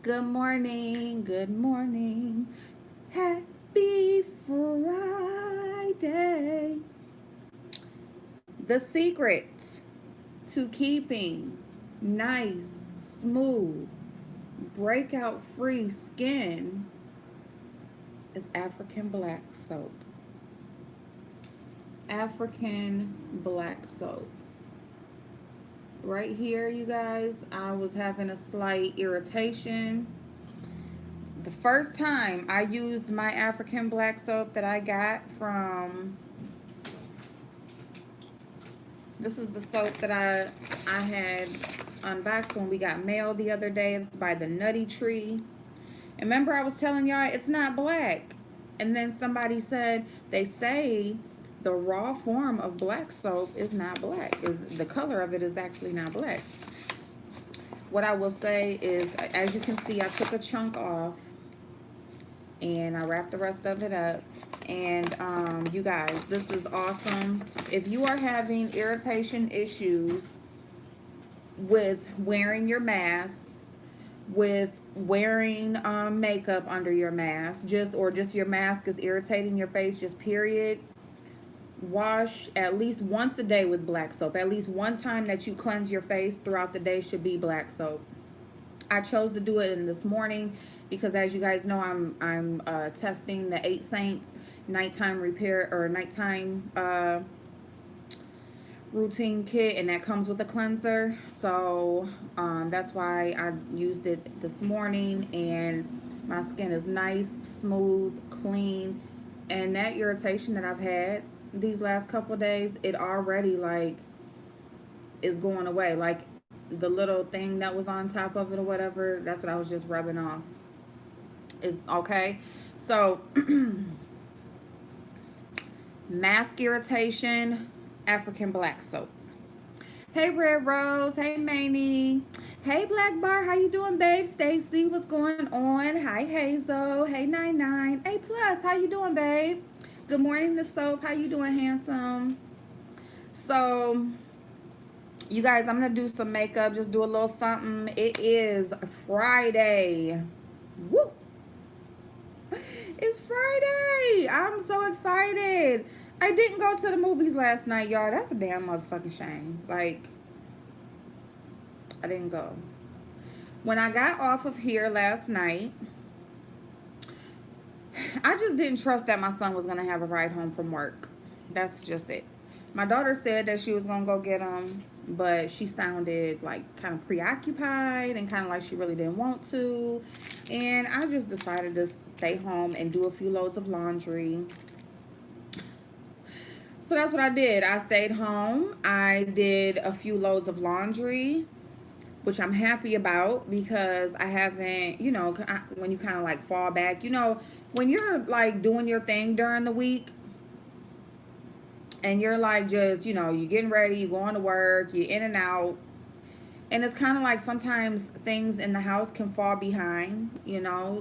Good morning, good morning. Happy Friday. The secret to keeping nice, smooth, breakout free skin is African black soap. African black soap. Right here, you guys, I was having a slight irritation. The first time I used my African black soap that I got from, this is the soap that I had unboxed when we got mail the other day. It's by the Nutty Tree. And remember I was telling y'all it's not black. And then somebody said they say the raw form of black soap is not black. Is the color of it is actually not black. What I will say is, as you can see, I took a chunk off and I wrapped the rest of it up. And you guys, this is awesome. If you are having irritation issues with wearing your mask, with wearing makeup under your mask, or just your mask is irritating your face, just period, wash at least once a day with black soap. At least one time that you cleanse your face throughout the day should be black soap. I chose to do it in this morning because, as you guys know, I'm testing the 8 Saints nighttime repair or nighttime routine kit, and that comes with a cleanser. So that's why I used it this morning, and my skin is nice, smooth, clean. And that irritation that I've had these last couple of days, it already like is going away. Like the little thing that was on top of it or whatever, that's what I was just rubbing off. It's okay. So mask irritation, African black soap. Hey Red Rose, hey Mamie, hey Black Bar, how you doing, babe? Stacy, what's going on? Hi Hazel, hey 99, A plus, how you doing, babe? Good morning, the soap, how you doing, handsome? So you guys, I'm gonna do some makeup, just do a little something. It is Friday. Woo! It's Friday. I'm so excited. I didn't go to the movies last night, y'all. That's a damn motherfucking shame. Like, I didn't go. When I got off of here last night, I just didn't trust that my son was going to have a ride home from work. That's just it. My daughter said that she was going to go get him, but she sounded like kind of preoccupied and kind of like she really didn't want to. And I just decided to stay home and do a few loads of laundry. So that's what I did. I stayed home. I did a few loads of laundry, which I'm happy about because I haven't, when you kind of like fall back, when you're like doing your thing during the week and you're like just, you're getting ready, you're going to work, you're in and out. And it's kind of like sometimes things in the house can fall behind,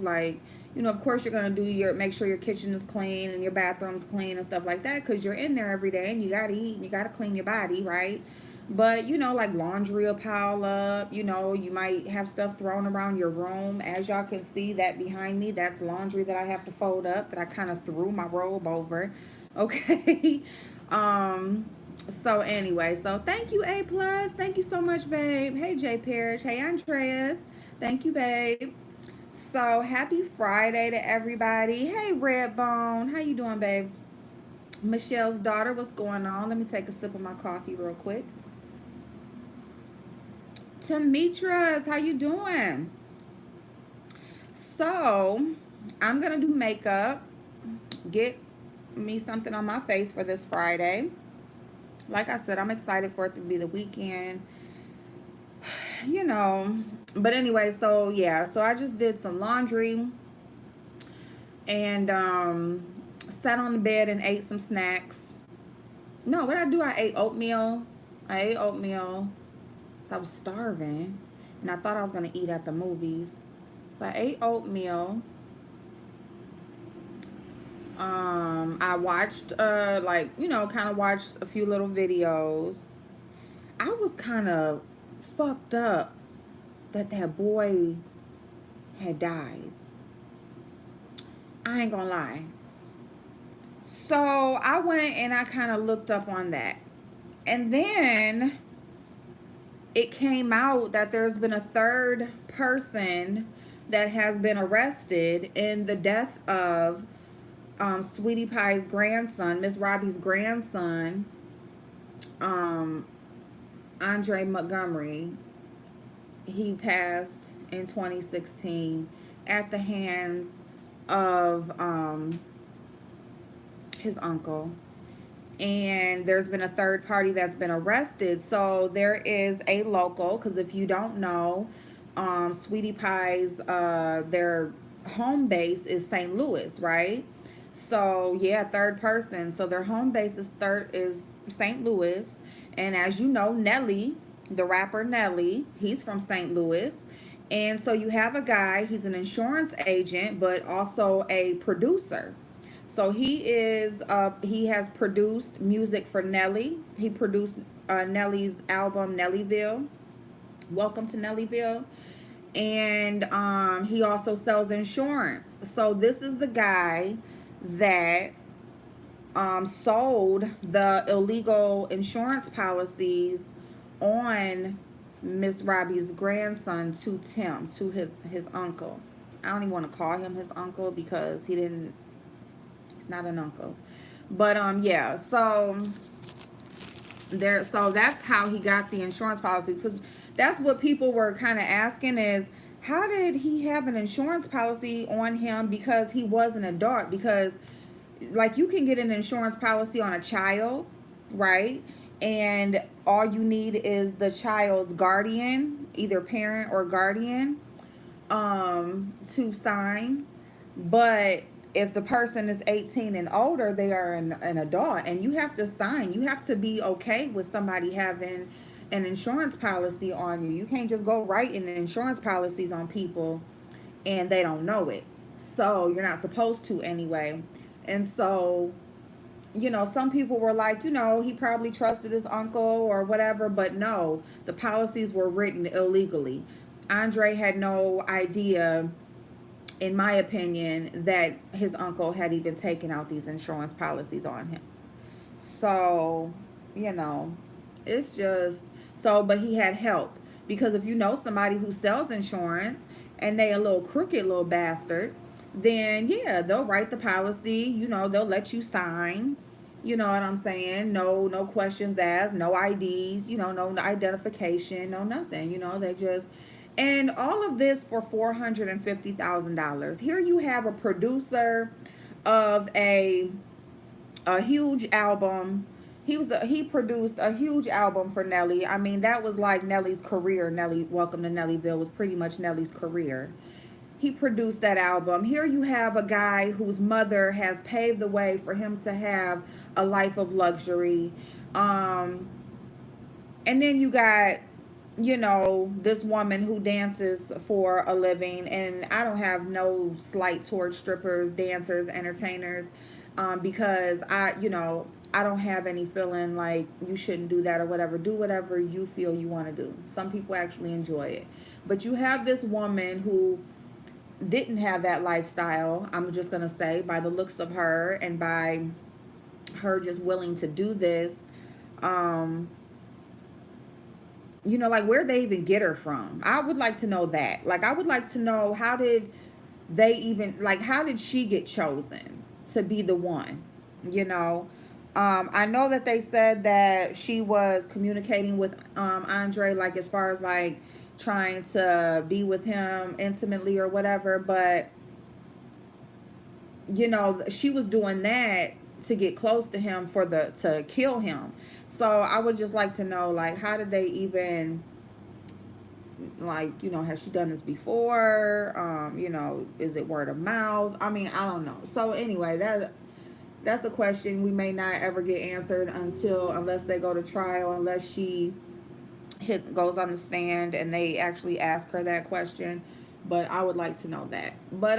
like, of course you're going to make sure your kitchen is clean and your bathroom's clean and stuff like that because you're in there every day and you got to eat and you got to clean your body, right? But, like laundry will pile up, you might have stuff thrown around your room. As y'all can see, that behind me, that's laundry that I have to fold up that I kind of threw my robe over. Okay. So anyway, so thank you, A plus. Thank you so much, babe. Hey, Jay Parrish. Hey, Andreas. Thank you, babe. So happy Friday to everybody. Hey, Redbone. How you doing, babe? Michelle's daughter, what's going on? Let me take a sip of my coffee real quick. Demetras, how you doing? So I'm gonna do makeup. Get me something on my face for this Friday. Like I said, I'm excited for it to be the weekend. But anyway, so yeah, so I just did some laundry and sat on the bed and ate some snacks. No, what I do, I ate oatmeal. So I was starving and I thought I was gonna eat at the movies. So I ate oatmeal. I watched kind of watched a few little videos. I was kind of fucked up that boy had died. I ain't gonna lie. So I went and I kind of looked up on that. And then it came out that there's been a third person that has been arrested in the death of Sweetie Pie's grandson, Miss Robbie's grandson, um, Andre Montgomery. He passed in 2016 at the hands of his uncle. And there's been a third party that's been arrested. So there is a local, because if you don't know, Sweetie Pie's their home base is St. Louis, right? So yeah, third person. So their home base is St. Louis, and as you know, Nelly, the rapper Nelly, he's from St. Louis. And so you have a guy, he's an insurance agent, but also a producer. So he has produced music for Nelly. He produced Nelly's album Nellyville. Welcome to Nellyville. And he also sells insurance. So this is the guy that sold the illegal insurance policies on Miss Robbie's grandson to Tim, to his uncle. I don't even want to call him his uncle because he's not an uncle. But yeah, so that's how he got the insurance policies, because that's what people were kind of asking is, how did he have an insurance policy on him because he was an adult? Because like you can get an insurance policy on a child, right? And all you need is the child's guardian, either parent or guardian, to sign. But if the person is 18 and older, they are an adult, and you have to sign. You have to be okay with somebody having an insurance policy on you. You can't just go writing insurance policies on people and they don't know it. So you're not supposed to anyway. And so, some people were like, he probably trusted his uncle or whatever, but no, the policies were written illegally. Andre had no idea, in my opinion, that his uncle had even taken out these insurance policies on him. So, you know, it's just so, but he had help, because if you know somebody who sells insurance and they a little crooked little bastard, then yeah, they'll write the policy, they'll let you sign. You know what I'm saying? No questions asked, no IDs, no identification, no nothing. They just, and all of this for $450,000. Here you have a producer of a huge album. He produced a huge album for Nelly. I mean, that was like Nelly's career. Nelly, Welcome to Nellyville was pretty much Nelly's career. He produced that album. Here you have a guy whose mother has paved the way for him to have a life of luxury. And then you got, this woman who dances for a living. And I don't have no slight towards strippers, dancers, entertainers, because I don't have any feeling like you shouldn't do that or whatever. Do whatever you feel you want to do. Some people actually enjoy it. But you have this woman who didn't have that lifestyle, I'm just going to say, by the looks of her and by her just willing to do this. Like, where'd they even get her from? I would like to know that. Like, I would like to know, how did they even, like, how did she get chosen to be the one? I know that they said that she was communicating with Andre, like, as far as like trying to be with him intimately or whatever, but she was doing that to get close to him to kill him. So I would just like to know, like, how did they even, like, has she done this before? Is it word of mouth? I mean, I don't know. So anyway, that's a question we may not ever get answered unless they go to trial, unless she goes on the stand and they actually ask her that question. But I would like to know that. But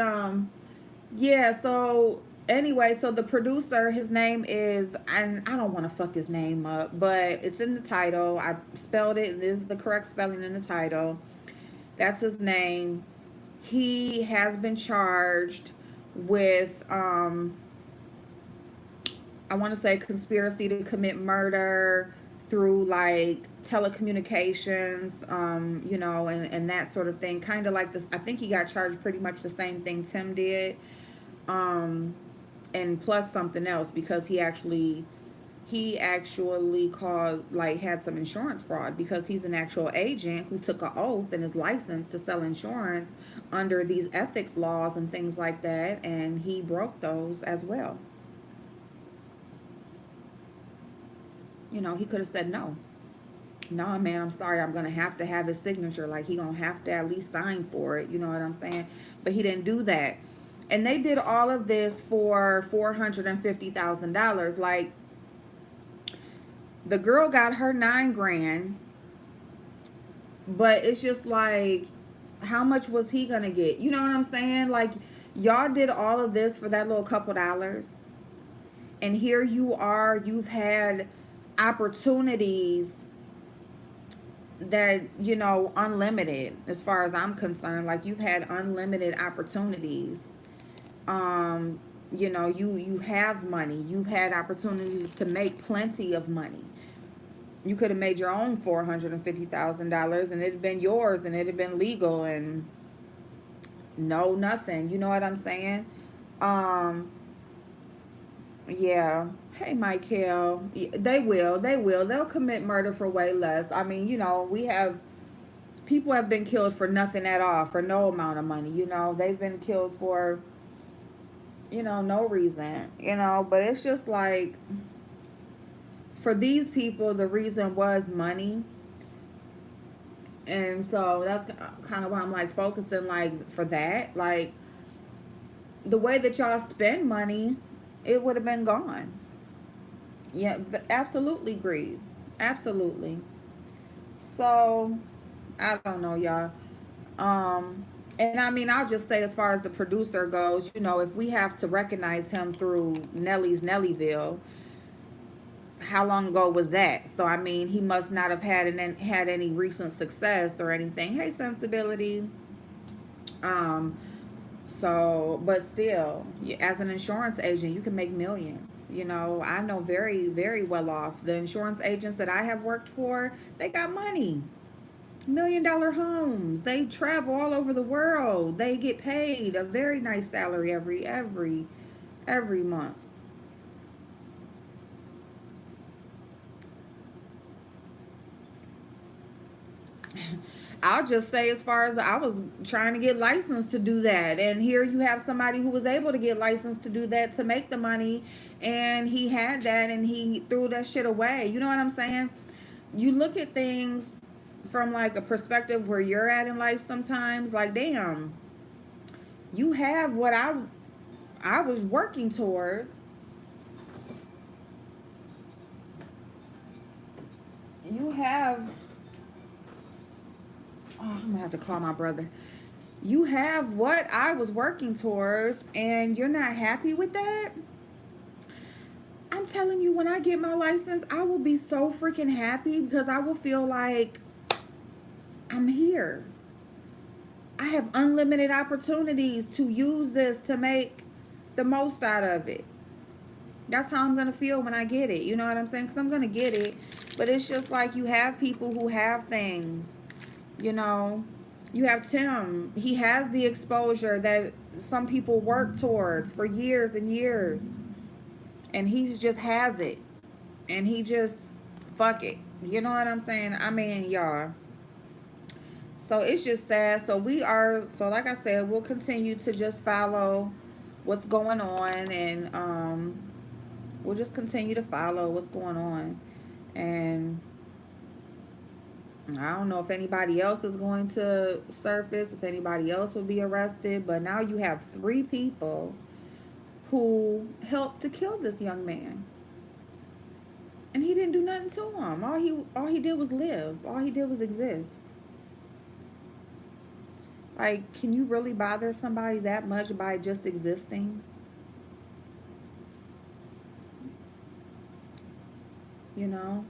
yeah, so anyway, so the producer, his name is, and I don't want to fuck his name up, but it's in the title. I spelled it. This is the correct spelling in the title. That's his name. He has been charged with I want to say conspiracy to commit murder through like telecommunications, and that sort of thing. Kind of like this. I think he got charged pretty much the same thing Tim did, um, and plus something else because he actually caused like had some insurance fraud because he's an actual agent who took an oath and is licensed to sell insurance under these ethics laws and things like that, and he broke those as well. He could have said no. No, man, I'm sorry. I'm gonna have to have his signature. Like he gonna have to at least sign for it. You know what I'm saying? But he didn't do that. And they did all of this for $450,000. Like the girl got her 9 grand, but it's just like, how much was he gonna get? You know what I'm saying? Like y'all did all of this for that little couple dollars, and here you are. You've had opportunities that unlimited as far as I'm concerned. Like you've had unlimited opportunities. You have money. You've had opportunities to make plenty of money. You could have made your own $450,000 and it'd been yours and it'd have been legal and no nothing. You know what I'm saying? um Yeah. Hey, Michael. They will. They will. They'll commit murder for way less. I mean, we have people have been killed for nothing at all, for no amount of money. They've been killed for, no reason, but it's just like for these people, the reason was money. And so that's kind of why I'm like focusing like for that. Like the way that y'all spend money, it would have been gone. Yeah, absolutely grieve. Absolutely. So, I don't know, y'all. Um, and I mean, I'll just say, as far as the producer goes, if we have to recognize him through Nelly's Nellyville, how long ago was that? So, I mean, he must not have had any recent success or anything. Hey, sensibility. Um, So, but still, as an insurance agent, you can make millions. I know very, very well off. The insurance agents that I have worked for, they got money. $1 million homes. They travel all over the world. They get paid a very nice salary every month. I'll just say, as far as I was trying to get licensed to do that, and here you have somebody who was able to get licensed to do that to make the money, and he had that and he threw that shit away. You know what I'm saying? You look at things from like a perspective where you're at in life sometimes, like, damn, you have what I was working towards. You have, oh, I'm gonna have to call my brother. You have what I was working towards, and you're not happy with that. I'm telling you, when I get my license, I will be so freaking happy because I will feel like I'm here. I have unlimited opportunities to use this to make the most out of it. That's how I'm going to feel when I get it. You know what I'm saying? Because I'm going to get it. But it's just like you have people who have things. You know, you have Tim. He has the exposure that some people work towards for years and years. And he just has it. And he just, fuck it. You know what I'm saying? I mean, y'all. So it's just sad. So like I said, we'll continue to just follow what's going on, and we'll just continue to follow what's going on. And I don't know if anybody else is going to surface, if anybody else will be arrested, but now you have 3 people who helped to kill this young man. And he didn't do nothing to him. All he did was live. All he did was exist. Like, can you really bother somebody that much by just existing? You know?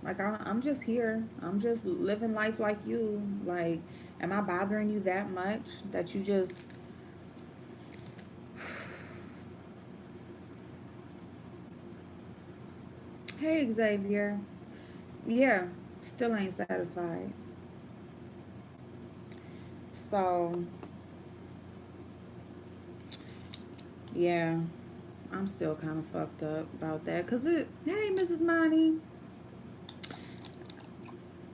Like, I'm just here. I'm just living life like you. Like, Am I bothering you that much that you just... Hey, Xavier. Yeah, still ain't satisfied. So, yeah, I'm still kind of fucked up about that. Because hey, Mrs. Monty,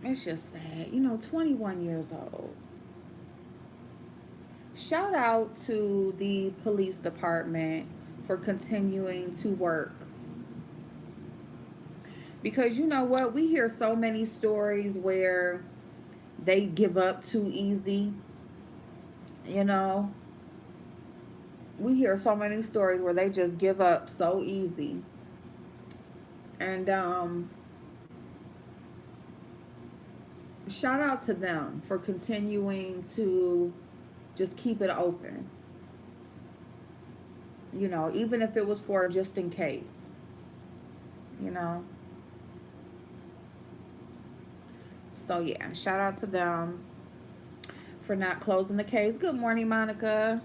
it's just sad. 21 years old. Shout out to the police department for continuing to work. Because you know what? We hear so many stories where they give up too easy. You know, we hear so many stories where they just give up so easy. And shout out to them for continuing to just keep it open. Even if it was for just in case. You know. So yeah, shout out to them for not closing the case. Good morning, Monica.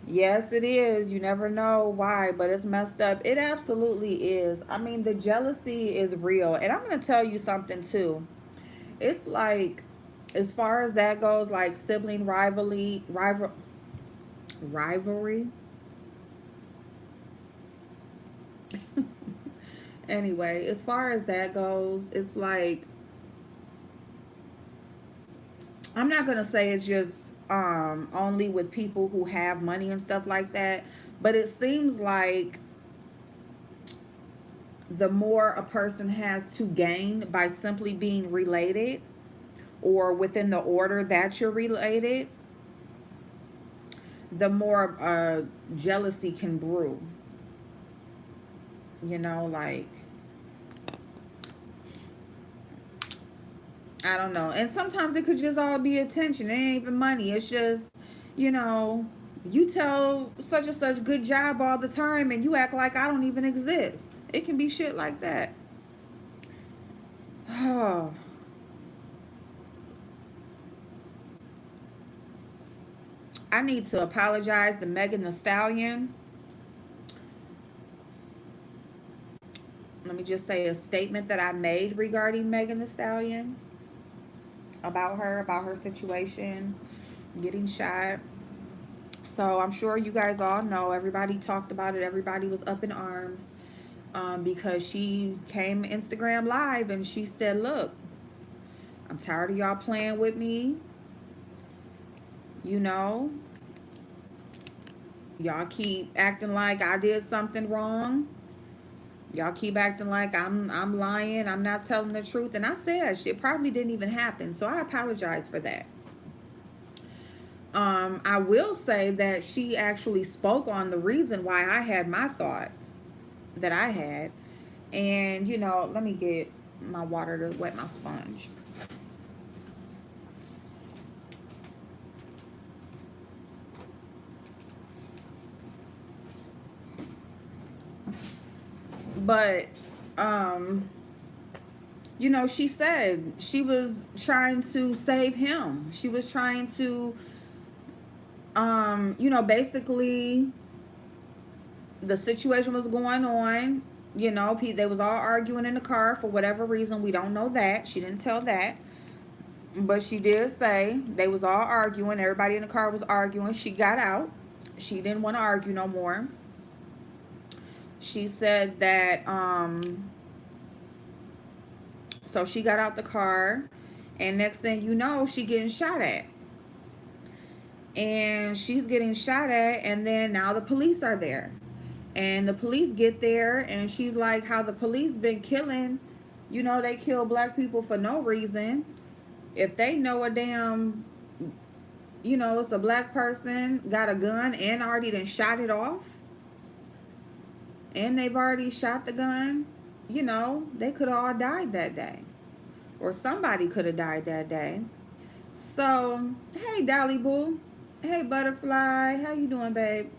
Yes, it is. You never know why, but it's messed up. It absolutely is. I mean, the jealousy is real. And I'm going to tell you something too. It's like, as far as that goes, like sibling rivalry. Anyway, as far as that goes, it's like, I'm not going to say it's just only with people who have money and stuff like that, but it seems like the more a person has to gain by simply being related or within the order that you're related, the more jealousy can brew. Like, I don't know. And sometimes it could just all be attention. It ain't even money. It's just, you know, you tell such and such good job all the time and you act like I don't even exist. It can be shit like that. Oh. I need to apologize to Megan Thee Stallion. Let me just say a statement that I made regarding Megan Thee Stallion, about her situation, getting shot. So I'm sure you guys all know, everybody talked about it. Everybody was up in arms because she came Instagram live and she said, look, I'm tired of y'all playing with me. You know, y'all keep acting like I did something wrong. Y'all keep acting like I'm lying. I'm not telling the truth. And I said it probably didn't even happen. So I apologize for that. I will say that she actually spoke on the reason why I had my thoughts that I had. And, let me get my water to wet my sponge. But, she said she was trying to save him. She was trying to, basically the situation was going on. They was all arguing in the car for whatever reason. We don't know that. She didn't tell that. But she did say they was all arguing. Everybody in the car was arguing. She got out. She didn't want to argue no more. She said that, so she got out the car. And next thing you know, she getting shot at. And she's getting shot at. And then now the police are there. And the police get there. And she's like, how the police been killing. They kill black people for no reason. If they know a damn, it's a black person, got a gun and already done shot it off, and they've already shot the gun, they could have all died that day. Or somebody could have died that day. So, hey, Dolly Boo. Hey, Butterfly. How you doing, babe?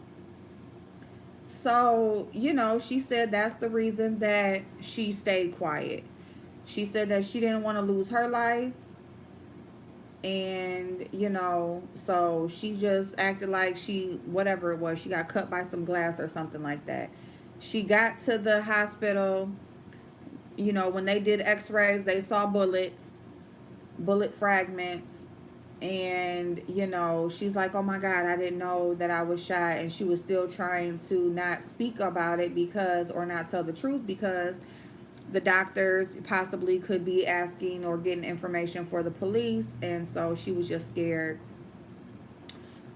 So, she said that's the reason that she stayed quiet. She said that she didn't want to lose her life. And so she just acted like she, whatever it was, she got cut by some glass or something like that. She got to the hospital. When they did x-rays, they saw bullet fragments. And she's like, oh my god, I didn't know that I was shot. And she was still trying to not speak about it, because, or not tell the truth, because the doctors possibly could be asking or getting information for the police. And so she was just scared.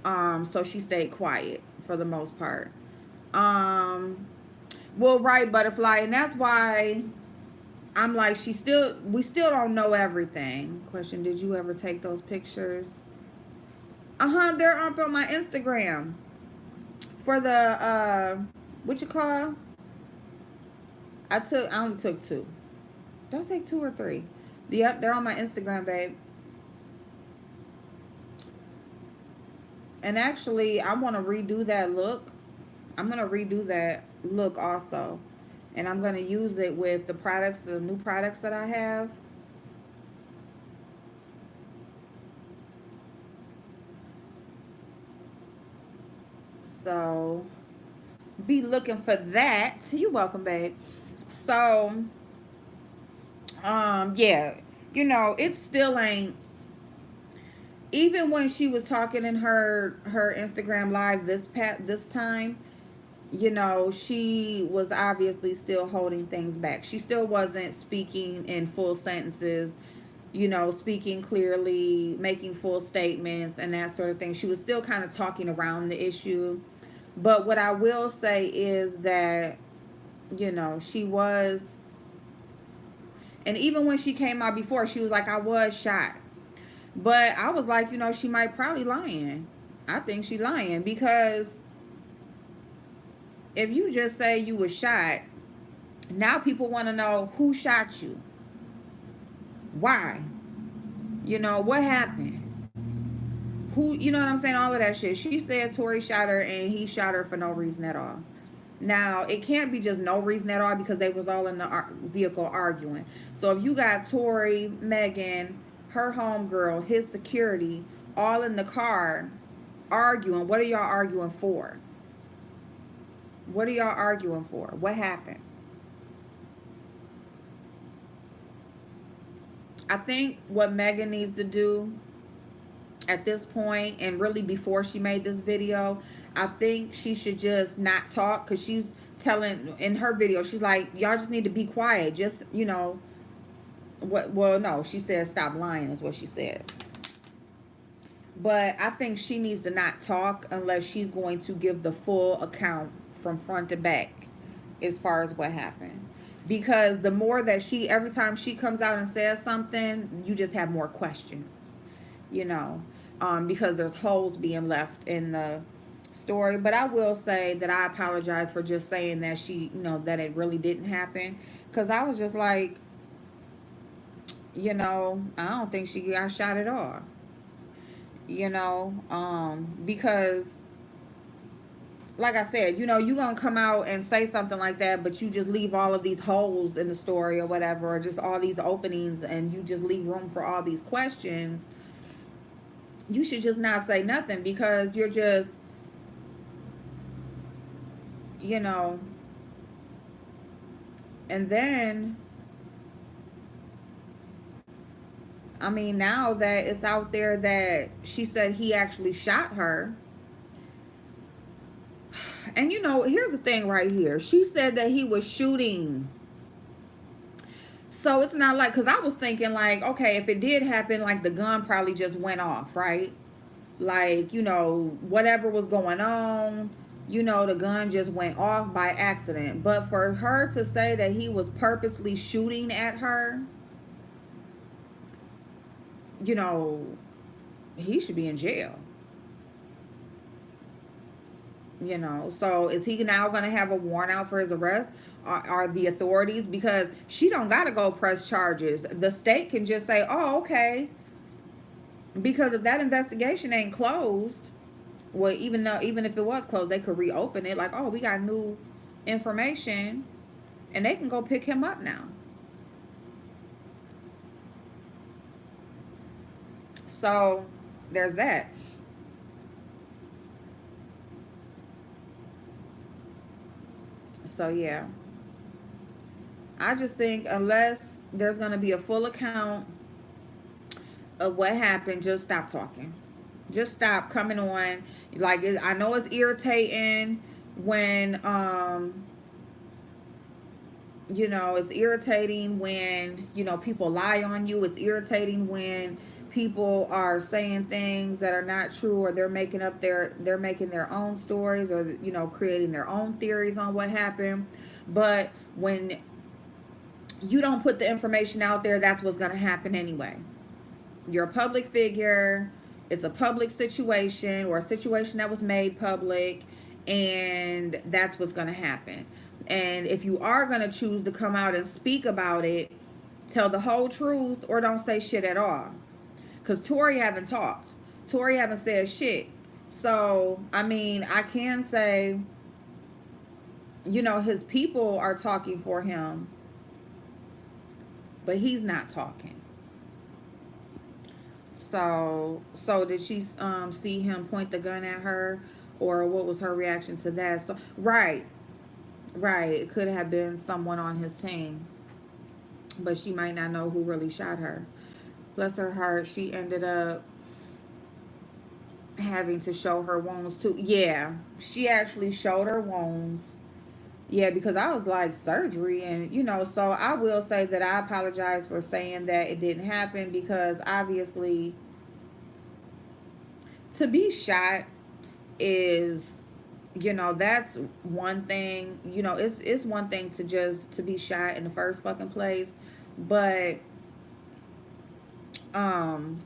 So she stayed quiet for the most part. um well, right, butterfly, and that's why I'm like, we still don't know everything. Question: did you ever take those pictures? They're up on my Instagram for the what you call? I only took two. Did I take two or three? Yep, they're on my Instagram, babe. And actually, I want to redo that look. I'm gonna redo that look also, and I'm gonna use it with the new products that I have. So be looking for that. You're welcome, babe. So, yeah, it still ain't. Even when she was talking in her Instagram live this time, she was obviously still holding things back. She still wasn't speaking in full sentences, speaking clearly, making full statements, and that sort of thing. She was still kind of talking around the issue. But what I will say is that, she was, and even when she came out before, she was like, I was shot. But I was like, she might probably lying. I think she lying, because if you just say you was shot, now people want to know who shot you. Why? What happened? Who, you know what I'm saying? All of that shit. She said Tory shot her and he shot her for no reason at all. Now, it can't be just no reason at all, because they was all in the vehicle arguing. So if you got Tory, Megan, her homegirl, his security, all in the car arguing, what are y'all arguing for? What are y'all arguing for? What happened? I think what Megan needs to do at this point, and really before she made this video, I think she should just not talk, because she's telling in her video, she's like, y'all just need to be quiet. Just, what? Well, no, she said stop lying is what she said. But I think she needs to not talk unless she's going to give the full account from front to back as far as what happened. Because the more that every time she comes out and says something, you just have more questions, you know, because there's holes being left in the story. But I will say that I apologize for just saying that that it really didn't happen. Because I was just like, I don't think she got shot at all. Because like I said, you're going to come out and say something like that, but you just leave all of these holes in the story or whatever, or just all these openings, and you just leave room for all these questions. You should just not say nothing, because you're just, you know, and then, I mean, now that it's out there that she said he actually shot her. And here's the thing right here. She said that he was shooting. So it's not like, because I was thinking like, okay, if it did happen, like the gun probably just went off, right? Like, whatever was going on, the gun just went off by accident. But for her to say that he was purposely shooting at her, he should be in jail. So is he now going to have a warrant out for his arrest? Are the authorities, because she don't got to go press charges. The state can just say, oh, okay, because if that investigation ain't closed, well, even if it was closed, they could reopen it, like, oh, we got new information, and they can go pick him up now. So there's that. So yeah, I just think unless there's gonna be a full account of what happened, just stop talking. Just stop coming on. Like I know it's irritating when it's irritating when people lie on you. It's irritating when people are saying things that are not true, or they're making their own stories, or creating their own theories on what happened. But when you don't put the information out there, that's what's going to happen anyway. You're a public figure. It's a public situation, or a situation that was made public, and that's what's going to happen. And if you are going to choose to come out and speak about it, tell the whole truth, or don't say shit at all. Because Tory haven't talked. Tory haven't said shit. So, I mean, I can say, his people are talking for him, but he's not talking. So did she see him point the gun at her, or what was her reaction to that? So right, it could have been someone on his team, but she might not know who really shot her. Bless her heart, she ended up having to show her wounds too. Yeah, she actually showed her wounds. Yeah, because I was like, surgery, and so I will say that I apologize for saying that it didn't happen, because obviously to be shot is, that's one thing. It's one thing to just to be shot in the first fucking place, but um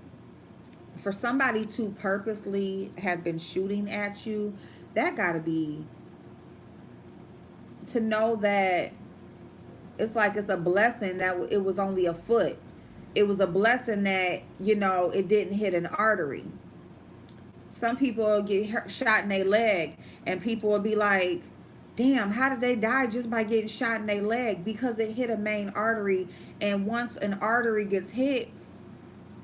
for somebody to purposely have been shooting at you, that gotta be, to know that it's like, it's a blessing that it was only a foot. It was a blessing that it didn't hit an artery. Some people get shot in their leg, and people will be like, damn, how did they die just by getting shot in their leg? Because it hit a main artery, and once an artery gets hit,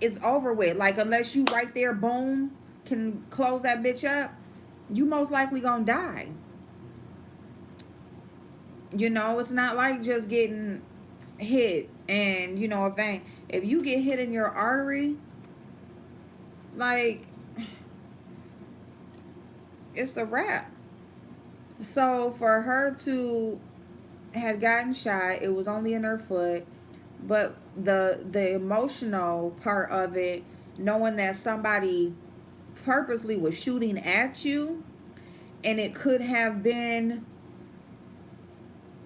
it's over with. Like, unless you right there, boom, can close that bitch up, you most likely gonna die. It's not like just getting hit and a vein. If you get hit in your artery, like, it's a wrap. So for her to had gotten shot, it was only in her foot, but the emotional part of it, knowing that somebody purposely was shooting at you, and it could have been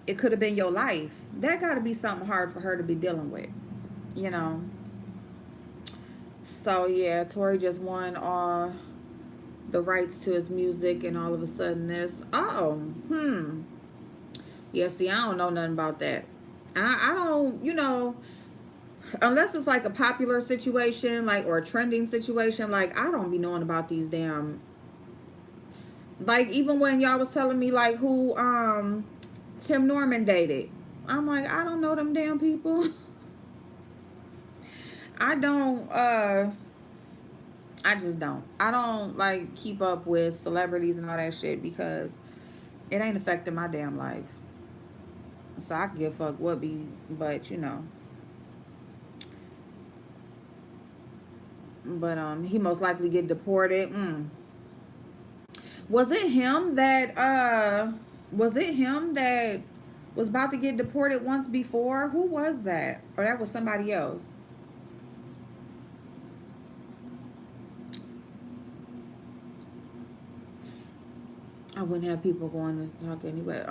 your life. That got to be something hard for her to be dealing with, you know. So yeah, Tory just won all the rights to his music, and all of a sudden this. Yeah, see, I don't know nothing about that. I don't, unless it's like a popular situation, like, or a trending situation, like, I don't be knowing about these damn. Like, even when y'all was telling me like who Tim Norman dated, I'm like, I don't know them damn people. I don't I just don't. I don't like keep up with celebrities and all that shit, because it ain't affecting my damn life. So I can give a fuck what be, but But he most likely get deported. Was it him that was about to get deported once before? Who was that? Or that was somebody else? I wouldn't have people going to talk anyway.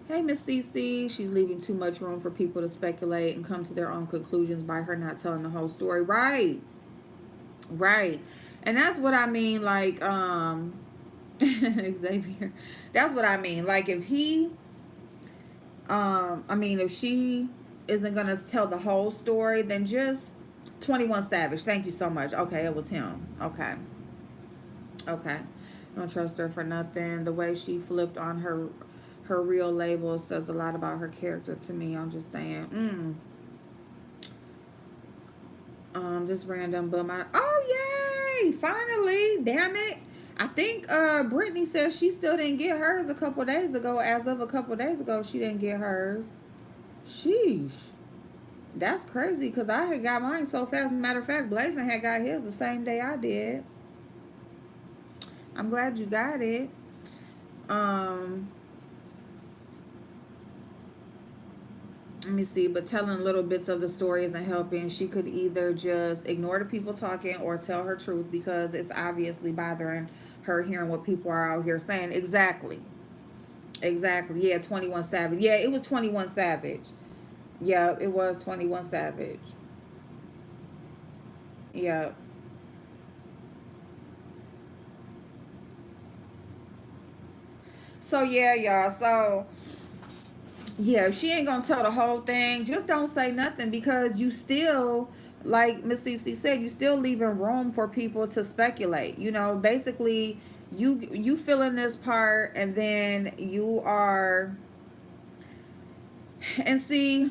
Hey Miss CC, she's leaving too much room for people to speculate and come to their own conclusions by her not telling the whole story. Right. Right. And that's what I mean, like, Xavier. That's what I mean. Like, if he if she isn't gonna tell the whole story, then just 21 Savage. Thank you so much. Okay, it was him. Okay. Okay. Don't trust her for nothing. The way she flipped on her real label says a lot about her character to me. I'm just saying. This random bum. Oh yay! Finally, damn it! I think Brittany says she still didn't get hers a couple days ago. As of a couple days ago, she didn't get hers. Sheesh, that's crazy. Cause I had got mine so fast. Matter of fact, Blazing had got his the same day I did. I'm glad you got it. Um, Let me see, but telling little bits of the story isn't helping. She could either just ignore the people talking or tell her truth because it's obviously bothering her hearing what people are out here saying. Exactly. Exactly. Yeah, 21 Savage. Yeah, it was 21 Savage. Yeah, it was 21 Savage. Yeah. So yeah, y'all. So yeah, she ain't gonna tell the whole thing. Just don't say nothing because you still, like Miss CC said, you still leaving room for people to speculate. You know, basically, you fill in this part, and then you are, and see,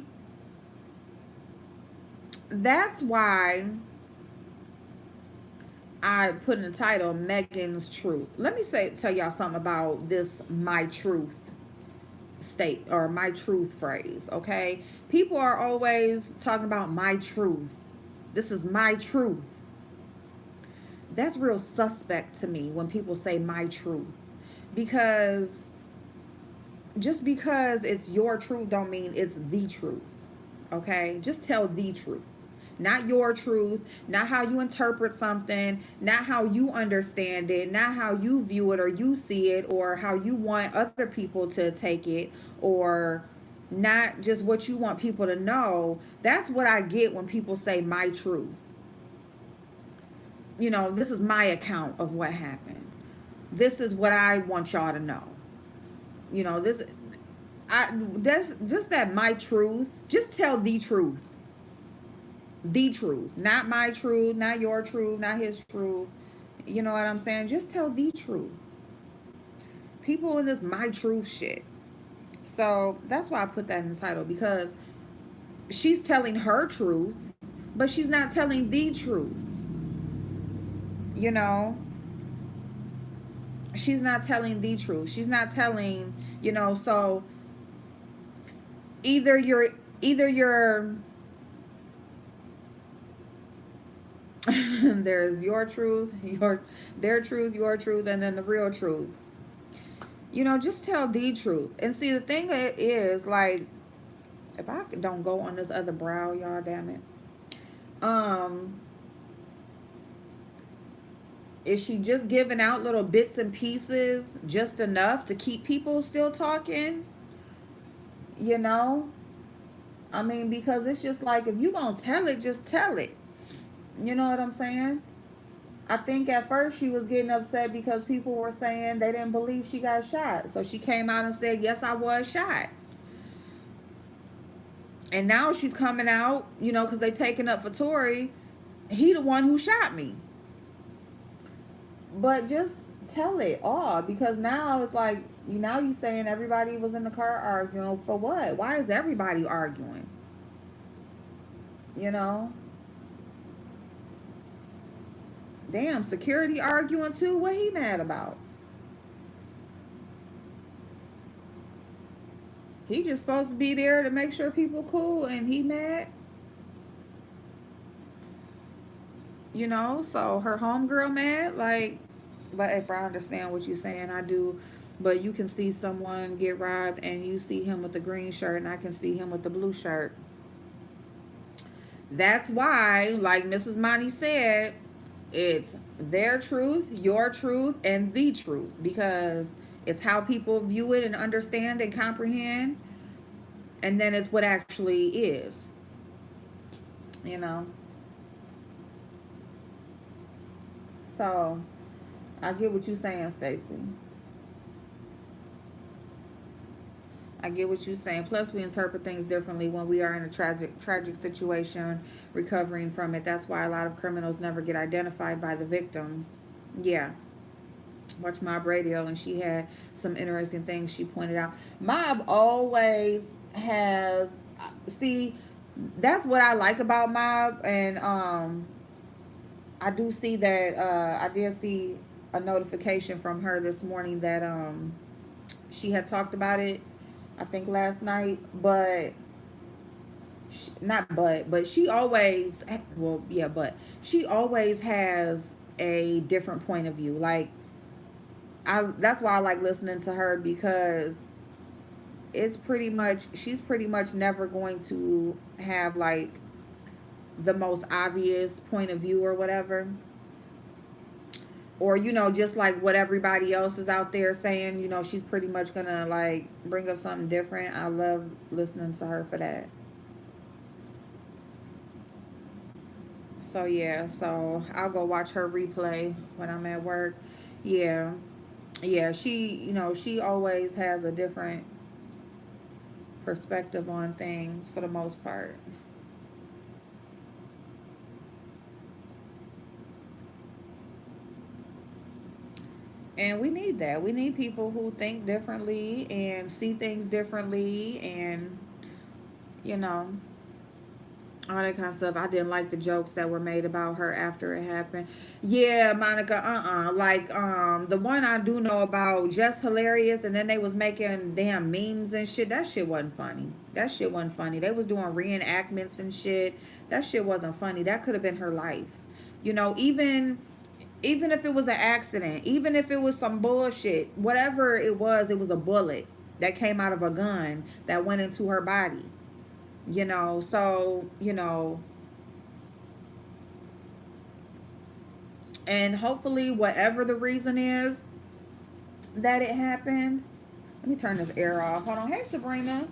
that's why I put in the title Megan's Truth. Let me tell y'all something about this my truth state or my truth phrase, okay? People are always talking about my truth. This is my truth. That's real suspect to me when people say my truth. Because just because it's your truth don't mean it's the truth. Okay? Just tell the truth. Not your truth, not how you interpret something, not how you understand it, not how you view it or you see it, or how you want other people to take it, or not just what you want people to know. That's what I get when people say my truth. You know, this is my account of what happened. This is what I want y'all to know. You know, that's just that my truth. Just tell the truth. The truth, not my truth, not your truth, not his truth. You know what I'm saying? Just tell the truth. People in this my truth shit. So that's why I put that in the title because she's telling her truth, but she's not telling the truth. You know, she's not telling the truth. She's not telling, so either you're there's your truth, their truth, your truth, and then the real truth. Just tell the truth. And see, the thing is, like, if I don't go on this other brow, y'all, damn it. Um, is she just giving out little bits and pieces, just enough to keep people still talking? You know, I mean, because it's just like if you gonna tell it, just tell it. You know what I'm saying? I think at first she was getting upset because people were saying they didn't believe she got shot. So she came out and said, "Yes, I was shot." And now she's coming out, because they taking up for Tory. He the one who shot me. But just tell it all because now it's like you saying everybody was in the car arguing for what? Why is everybody arguing? You know? Damn, security arguing too? What he mad about? He just supposed to be there to make sure people cool and he mad? So her homegirl mad? Like, but if I understand what you're saying, I do. But you can see someone get robbed and you see him with the green shirt and I can see him with the blue shirt. That's why, like Mrs. Monty said, it's their truth, your truth, and the truth because it's how people view it and understand and comprehend, and then it's what actually is. You know. So I get what you're saying, Stacy. I get what you're saying. Plus, we interpret things differently when we are in a tragic situation, recovering from it. That's why a lot of criminals never get identified by the victims. Yeah. Watch Mob Radio, and she had some interesting things she pointed out. Mob always has, see, That's what I like about Mob. And I do see that I did see a notification from her this morning that she had talked about it, I think last night. But not but she always, well, yeah, but she always has a different point of view. Like, I that's why I like listening to her, because it's pretty much, she's pretty much never going to have like the most obvious point of view or whatever, or just like what everybody else is out there saying. She's pretty much gonna like bring up something different. I love listening to her for that. So yeah, so I'll go watch her replay when I'm at work. Yeah. Yeah, she always has a different perspective on things for the most part. And we need that. We need people who think differently and see things differently, and you know, all that kind of stuff. I didn't like the jokes that were made about her after it happened. Yeah, Monica, like the one I do know about, just hilarious, and then they was making damn memes and shit. That shit wasn't funny. That shit wasn't funny. They was doing reenactments and shit. That shit wasn't funny. That could have been her life. Even if it was an accident, even if it was some bullshit, whatever it was a bullet that came out of a gun that went into her body. So and hopefully, whatever the reason is that it happened. Let me turn this air off. Hold on. Hey, Sabrina.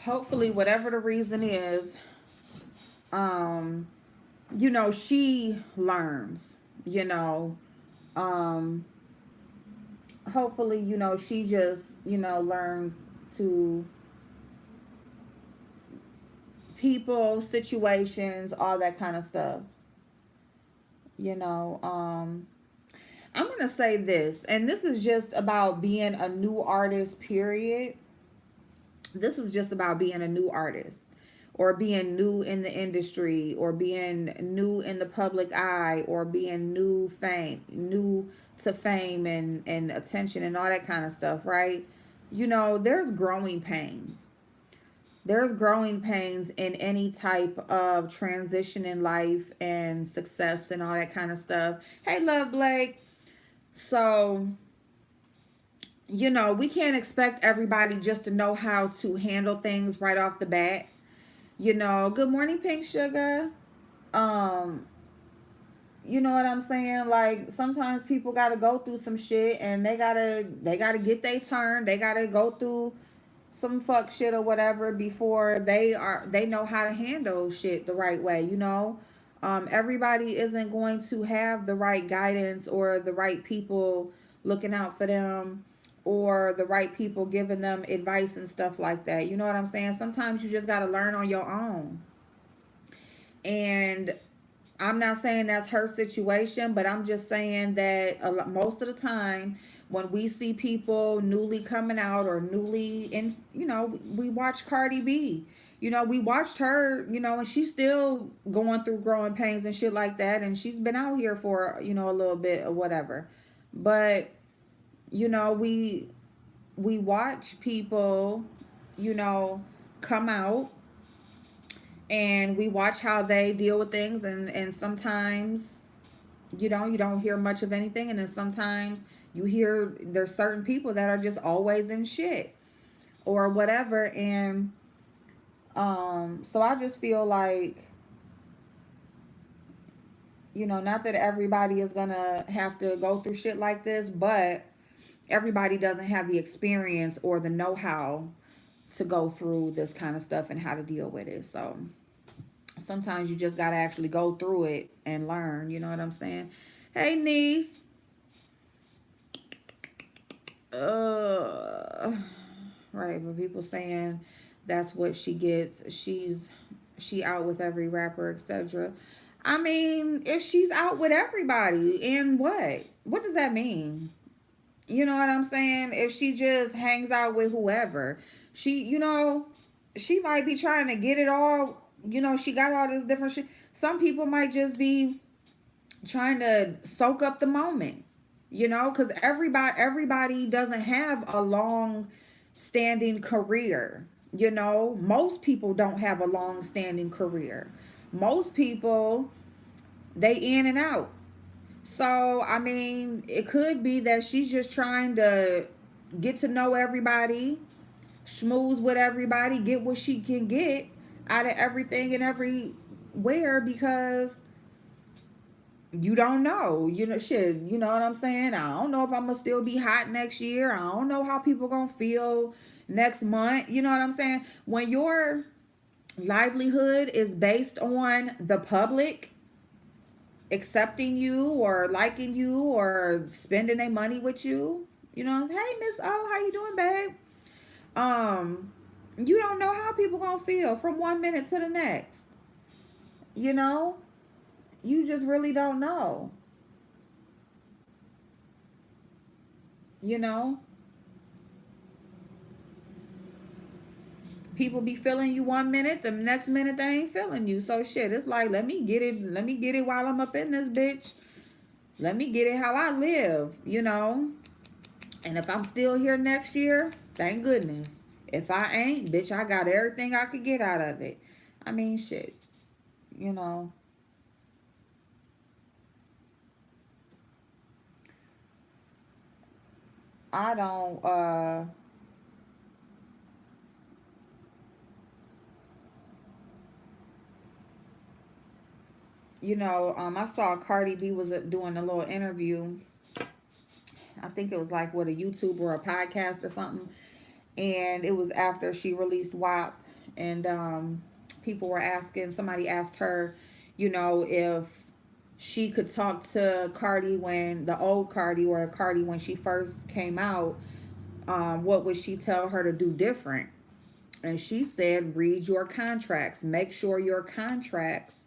Hopefully, whatever the reason is, um, she learns. You know, um, hopefully, she just, learns to people, situations, all that kind of stuff. You know, I'm gonna say this, and this is just about being a new artist, period. This is just about being a new artist, or being new in the industry, or being new in the public eye, or being new to fame and attention and all that kind of stuff, right? There's growing pains. There's growing pains in any type of transition in life and success and all that kind of stuff. Hey, Love Blake. So, we can't expect everybody just to know how to handle things right off the bat. Good morning, Pink Sugar. Um, you know what I'm saying? Like, sometimes people gotta go through some shit, and they gotta get their turn. They gotta go through some fuck shit or whatever before they know how to handle shit the right way. Everybody isn't going to have the right guidance, or the right people looking out for them, or the right people giving them advice and stuff like that. You know what I'm saying? Sometimes you just got to learn on your own. And I'm not saying that's her situation, but I'm just saying that most of the time, when we see people newly coming out, or newly in, we watch Cardi B. We watched her, and she's still going through growing pains and shit like that. And she's been out here for, a little bit or whatever. But, we watch people, you know, come out, and we watch how they deal with things, and sometimes you don't hear much of anything, and then sometimes you hear there's certain people that are just always in shit or whatever. And so I just feel like, not that everybody is gonna have to go through shit like this, but everybody doesn't have the experience or the know-how to go through this kind of stuff and how to deal with it. So sometimes you just got to actually go through it and learn. You know what I'm saying? Hey, niece. Uh, right, but people saying that's what she gets. She out with every rapper, etc. I mean, if she's out with everybody, and what does that mean? You know what I'm saying? If she just hangs out with whoever, she might be trying to get it all. She got all this different shit. Some people might just be trying to soak up the moment. Because everybody doesn't have a long standing career. Most people don't have a long standing career. Most people, they in and out. So, I mean, it could be that she's just trying to get to know everybody, schmooze with everybody, get what she can get out of everything and everywhere, because you don't know. Shit, you know what I'm saying? I don't know if I'm gonna still be hot next year. I don't know how people gonna feel next month. You know what I'm saying? When your livelihood is based on the public accepting you or liking you or spending their money with you. Hey Miss O, how you doing, babe? You don't know how people gonna feel from one minute to the next. You know, you just really don't know. You know, people be feeling you one minute, the next minute they ain't feeling you. So shit, it's like let me get it while I'm up in this bitch. Let me get it how I live. And if I'm still here next year, thank goodness. If I ain't, bitch, I got everything I could get out of it. I mean, shit. You know, I don't, I saw Cardi B was doing a little interview. I think it was like with a YouTuber or a podcast or something. And it was after she released WAP. And people were asking, somebody asked her, if she could talk to Cardi when the old Cardi or Cardi when she first came out, what would she tell her to do different? And she said, read your contracts. Make sure your contracts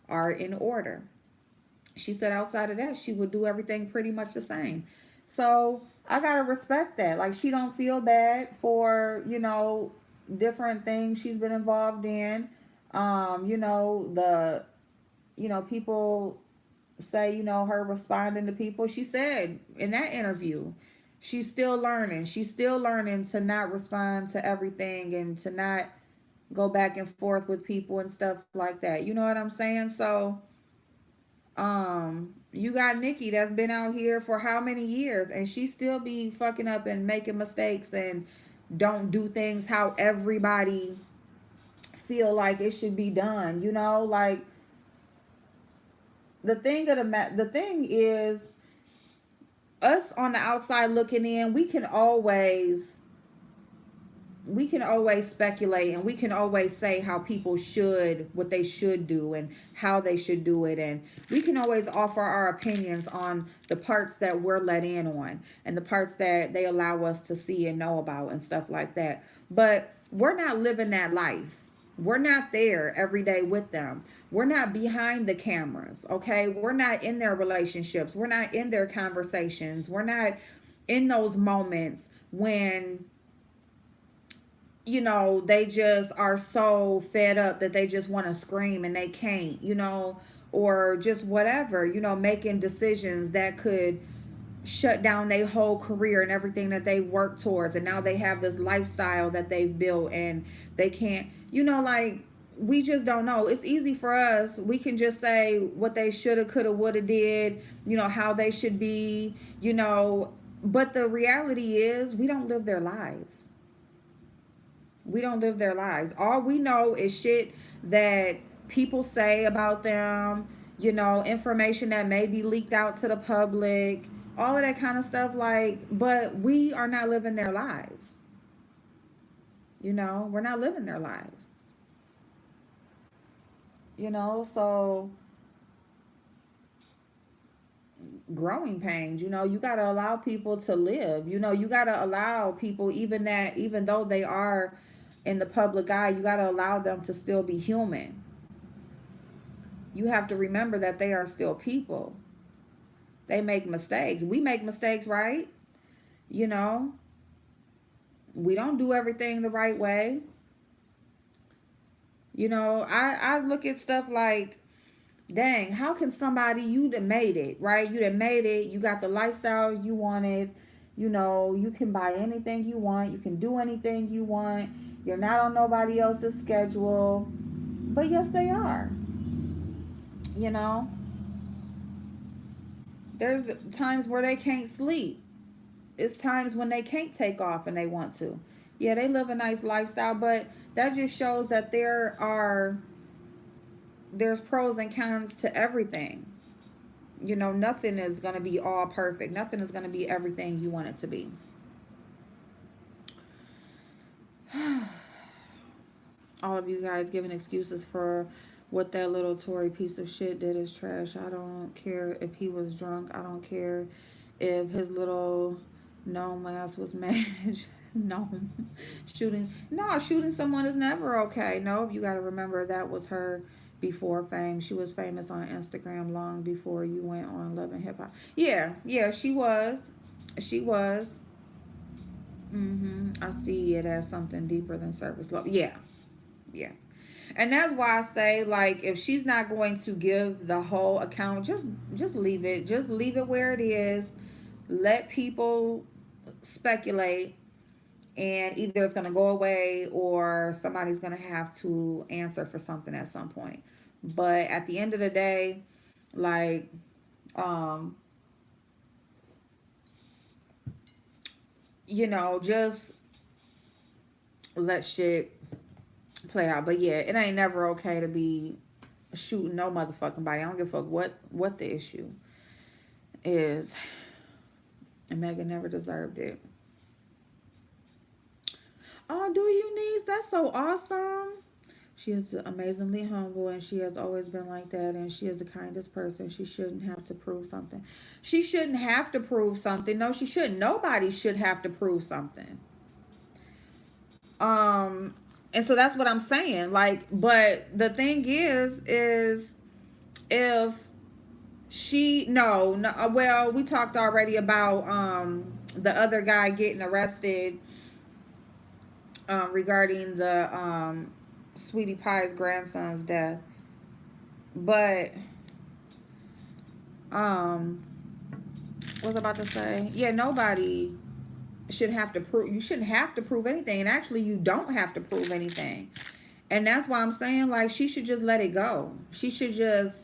are in order. She said outside of that, she would do everything pretty much the same. So I gotta respect that. Like, she don't feel bad for, different things she's been involved in. The people say, her responding to people. She said in that interview, she's still learning. She's still learning to not respond to everything and to not go back and forth with people and stuff like that. You know what I'm saying? So, you got Nikki that's been out here for how many years, and she still be fucking up and making mistakes and don't do things how everybody feel like it should be done. Like, the thing is, us on the outside looking in, we can always speculate, and we can always say how people what they should do and how they should do it, and we can always offer our opinions on the parts that we're let in on and the parts that they allow us to see and know about and stuff like that. But we're not living that life. We're not there every day with them. We're not behind the cameras, okay? We're not in their relationships. We're not in their conversations. We're not in those moments when they just are so fed up that they just want to scream and they can't, or just whatever, making decisions that could shut down their whole career and everything that they work towards. And now they have this lifestyle that they've built and they can't, like, we just don't know. It's easy for us. We can just say what they shoulda, coulda, woulda did, how they should be, but the reality is we don't live their lives. We don't live their lives. All we know is shit that people say about them, information that may be leaked out to the public, all of that kind of stuff. Like, but we are not living their lives. We're not living their lives. So growing pains, you got to allow people to live. You got to allow people, even though they are in the public eye, you got to allow them to still be human. You have to remember that they are still people. They make mistakes. We make mistakes, right? You know, we don't do everything the right way. I look at stuff like, dang, how can somebody, you done made it, right? You done made it. You got the lifestyle you wanted. You can buy anything you want. You can do anything you want. You're not on nobody else's schedule. But yes, they are. You know, there's times where they can't sleep. It's times when they can't take off and they want to. Yeah, they live a nice lifestyle, but that just shows that there's pros and cons to everything. Nothing is going to be all perfect. Nothing is going to be everything you want it to be. All of you guys giving excuses for what that little Tory piece of shit did is trash. I don't care if he was drunk. I don't care if his little gnome ass was mad. No, shooting someone is never okay. No, you got to remember that was her before fame. She was famous on Instagram long before you went on Love and Hip Hop. Yeah, yeah, she was. I see it as something deeper than surface love. Yeah, yeah. And that's why I say, like, if she's not going to give the whole account, just leave it. Just leave it where it is. Let people speculate, and either it's going to go away or somebody's going to have to answer for something at some point. But at the end of the day, like, um, just let shit play out. But yeah, it ain't never okay to be shooting no motherfucking body. I don't give a fuck what the issue is. And Megan never deserved it. Oh, do you, niece? That's so awesome. She is amazingly humble, and she has always been like that, and she is the kindest person. She shouldn't have to prove something. She shouldn't have to prove something. No, she shouldn't. Nobody should have to prove something. Um, and so that's what I'm saying. Like, but the thing is if she no, well, we talked already about the other guy getting arrested regarding the Sweetie Pie's grandson's death. But um what was I about to say? Yeah, nobody should have to prove, you shouldn't have to prove anything, and actually you don't have to prove anything. And that's why I'm saying, like, she should just let it go. She should just,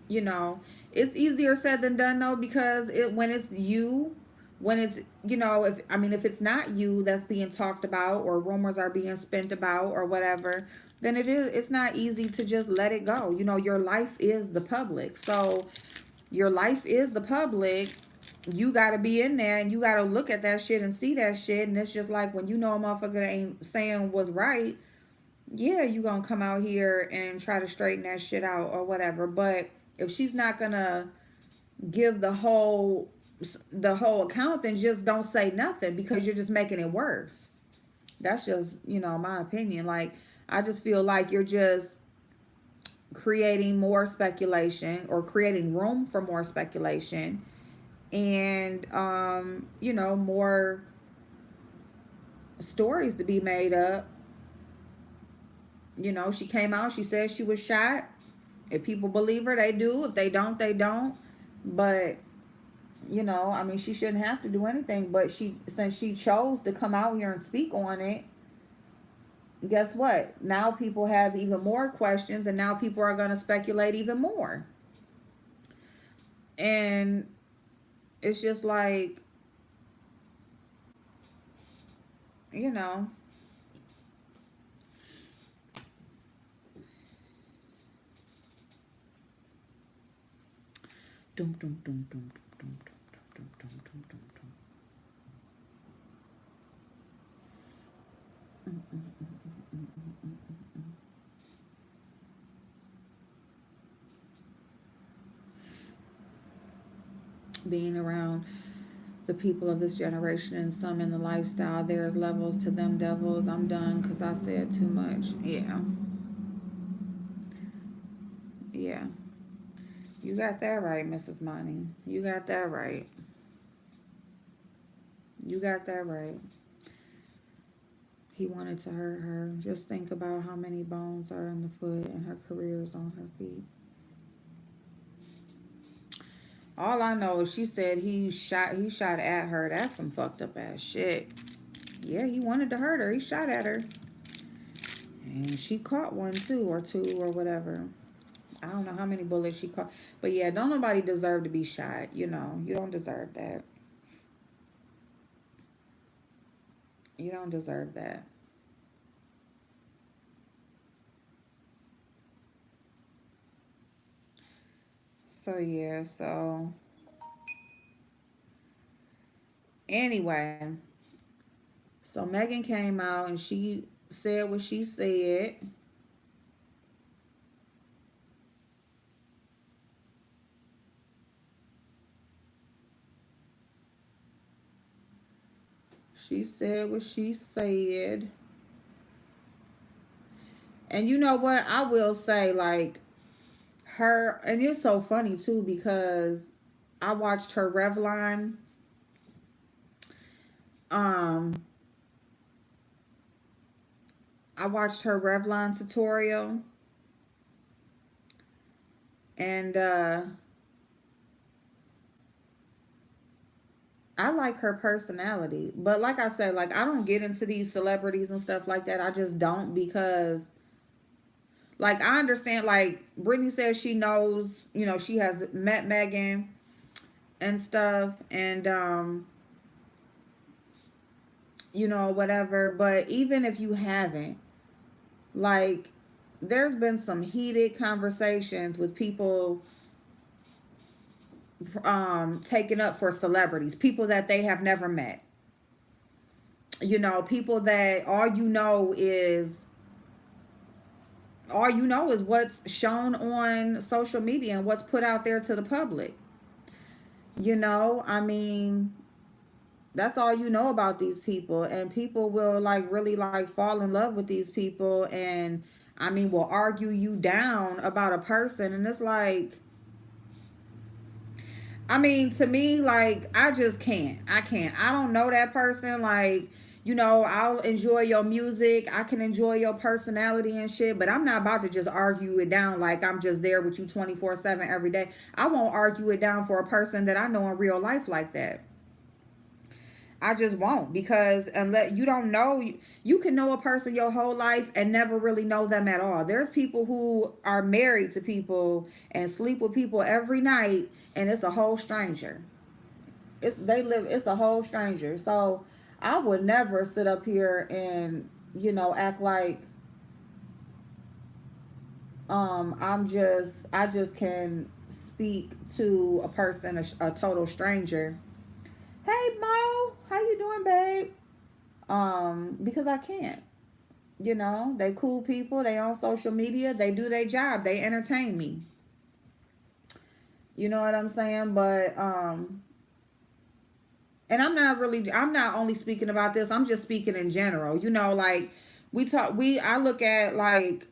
you know, it's easier said than done though, because when it's you, when it's, if it's not you that's being talked about, or rumors are being spent about, or whatever, then it's not easy to just let it go. Your life is the public. So your life is the public. You got to be in there, and you got to look at that shit and see that shit. And it's just like, when a motherfucker ain't saying what's right, yeah, you gonna come out here and try to straighten that shit out or whatever. But if she's not gonna give the whole account, then just don't say nothing, because you're just making it worse. That's just, my opinion. Like, I just feel like you're just creating more speculation, or creating room for more speculation, and more stories to be made up. She came out, she said she was shot. If people believe her, they do. If they don't, they don't. But she shouldn't have to do anything. But since she chose to come out here and speak on it, guess what? Now people have even more questions, and now people are going to speculate even more. And it's just like, you know, dum dum dum dum dum dum dum dum dum dum dum. Being around the people of this generation, and some in the lifestyle, there's levels to them devils. I'm done because I said too much. Yeah. Yeah. You got that right, Mrs. Money. You got that right. You got that right. He wanted to hurt her. Just think about how many bones are in the foot and her career is on her feet. All I know is she said he shot at her. That's some fucked up ass shit. Yeah, he wanted to hurt her. He shot at her. And she caught one too, or two, or whatever. I don't know how many bullets she caught. But yeah, don't nobody deserve to be shot. You don't deserve that. You don't deserve that. So yeah, so anyway, so Megan came out and she said what she said. She said what she said. And you know what? I will say, like, her, and it's so funny too because I watched her Revlon, um, I watched her Revlon tutorial, and I like her personality. But like I said, like, I don't get into these celebrities and stuff like that. I just don't because, like, I understand, like, Brittany says she knows, she has met Megan and stuff, and whatever. But even if you haven't, like, there's been some heated conversations with people taken up for celebrities, people that they have never met. People that all you know is what's shown on social media and what's put out there to the public. I mean, that's all you know about these people, and people will like really like fall in love with these people, and I mean will argue you down about a person, and it's like, I mean, to me, like, I just can't. I can't. I don't know that person. Like, I'll enjoy your music. I can enjoy your personality and shit, but I'm not about to just argue it down like I'm just there with you 24/7 every day. I won't argue it down for a person that I know in real life like that. I just won't, because unless you don't know, you can know a person your whole life and never really know them at all. There's people who are married to people and sleep with people every night, and it's a whole stranger. It's a whole stranger. So I would never sit up here and act like I just can speak to a person, a total stranger. Hey Mo, how you doing, babe? Because I can't. They cool people. They on social media. They do their job. They entertain me. You know what I'm saying? But and I'm not only speaking about this. I'm just speaking in general. Like, I look at like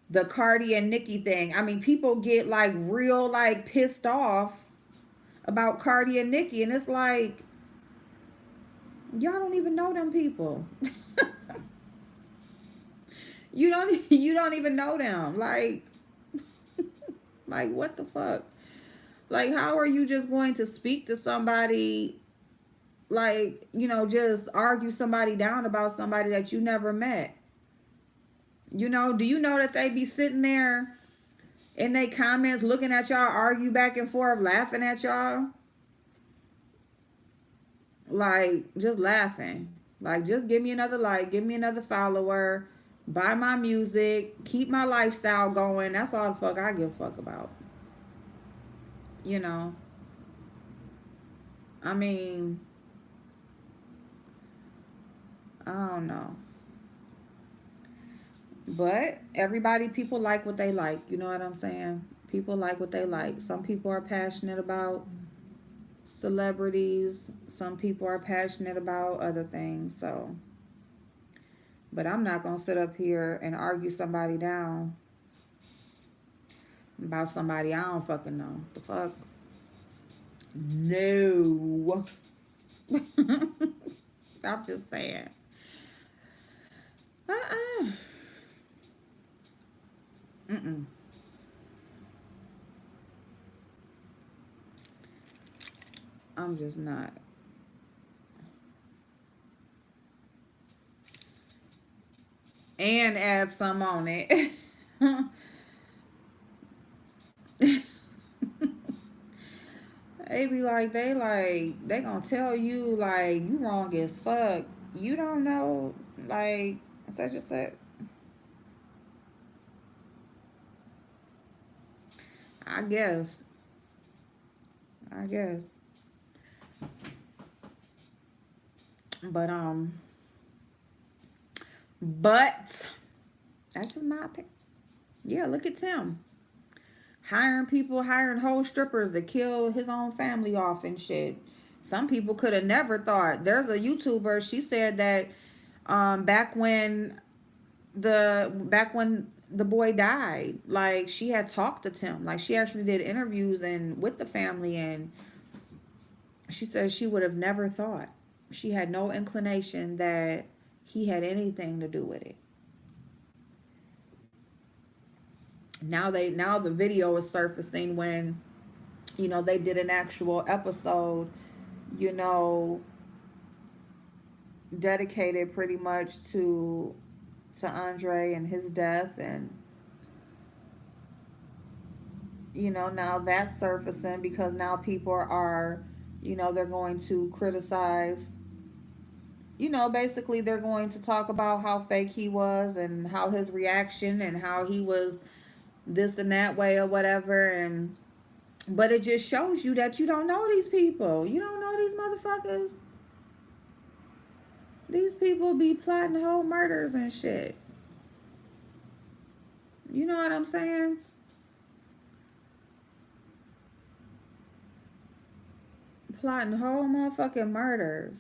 the Cardi and Nicki thing. I mean, people get like real like pissed off about Cardi and Nicki, and it's like, y'all don't even know them people. You don't even know them. Like what the fuck? Like, how are you just going to speak to somebody, like, just argue somebody down about somebody that you never met? Do you know that they be sitting there in their comments looking at y'all argue back and forth, laughing at y'all? Like, just laughing. Like, just give me another like, give me another follower, buy my music, keep my lifestyle going. That's all the fuck I give a fuck about. You know, I mean, I don't know. But everybody, people like what they like. You know what I'm saying? People like what they like. Some people are passionate about celebrities. Some people are passionate about other things. So, but I'm not going to sit up here and argue somebody down about somebody I don't fucking know. The fuck? No. I'm just saying. Uh-uh. Mm-mm. I'm just not. And add some on it. They be like, they gonna tell you, like, you wrong as fuck. You don't know, like, such and such. I guess. I guess. But, but, that's just my opinion. Yeah, look at Tim. Hiring people, hiring whole strippers to kill his own family off and shit. Some people could have never thought. There's a YouTuber, she said that back when the boy died, like, she had talked to Tim, like, she actually did interviews and with the family, and she says she would have never thought, she had no inclination that he had anything to do with it. Now the video is surfacing when, they did an actual episode, you know dedicated pretty much to Andre and his death, and now that's surfacing because now people are, they're going to criticize, basically they're going to talk about how fake he was and how his reaction and how he was this and that way or whatever. And but it just shows you that you don't know these people. You don't know these motherfuckers. These people be plotting whole murders and shit. You know what I'm saying? Plotting whole motherfucking murders.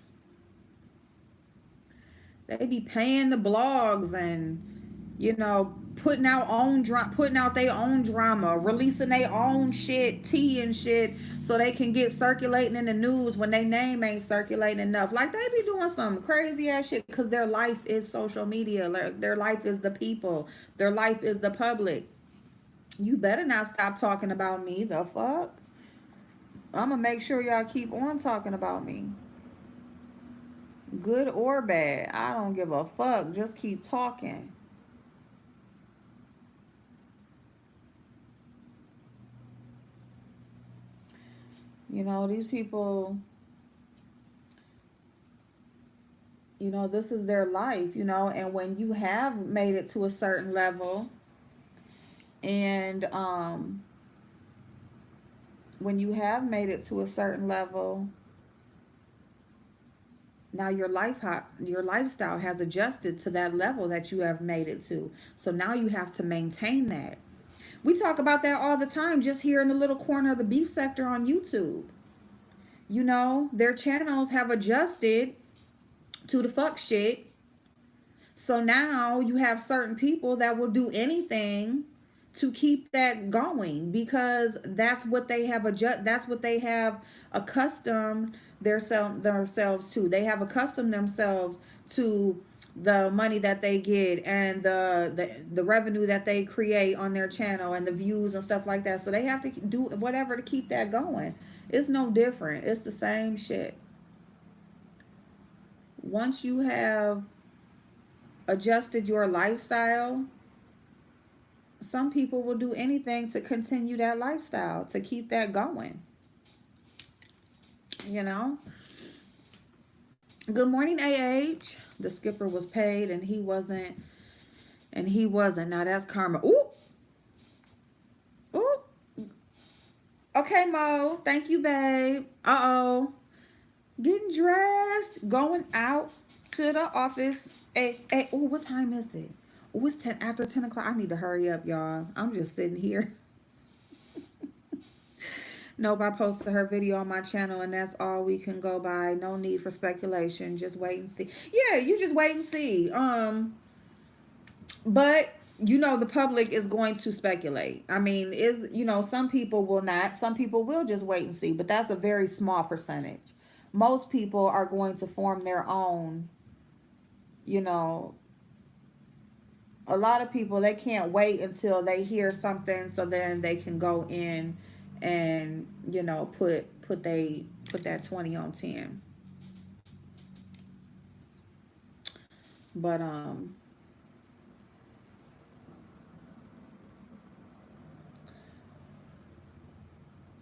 They be paying the blogs and, putting out their own drama, releasing their own shit, tea and shit, so they can get circulating in the news when their name ain't circulating enough. Like, they be doing some crazy ass shit because their life is social media. Their life is the people. Their life is the public. You better not stop talking about me. The fuck? I'm gonna make sure y'all keep on talking about me. Good or bad. I don't give a fuck. Just keep talking. These people, this is their life, and when you have made it to a certain level, and when you have made it to a certain level, now your lifestyle has adjusted to that level that you have made it to. So now you have to maintain that. We talk about that all the time just here in the little corner of the beef sector on YouTube. Their channels have adjusted to the fuck shit. So now you have certain people that will do anything to keep that going because that's what they have accustomed themselves to. They have accustomed themselves to the money that they get and the revenue that they create on their channel and the views and stuff like that. So they have to do whatever to keep that going. It's no different. It's the same shit. Once you have adjusted your lifestyle, some people will do anything to continue that lifestyle, to keep that going. You know? Good morning, AH. The skipper was paid and he wasn't. And he wasn't. Now that's karma. Ooh. Ooh. Okay, Mo. Thank you, babe. Uh-oh. Getting dressed. Going out to the office. Hey, oh, what time is it? Oh, it's 10 after 10 o'clock. I need to hurry up, y'all. I'm just sitting here. Nope, I posted her video on my channel, and that's all we can go by. No need for speculation. Just wait and see. Yeah, you just wait and see. But you know, the public is going to speculate. I mean, is, you know, some people will not, some people will just wait and see, but that's a very small percentage. Most people are going to form their own, you know, a lot of people, they can't wait until they hear something so then they can go in and, you know, put that 20 on 10. But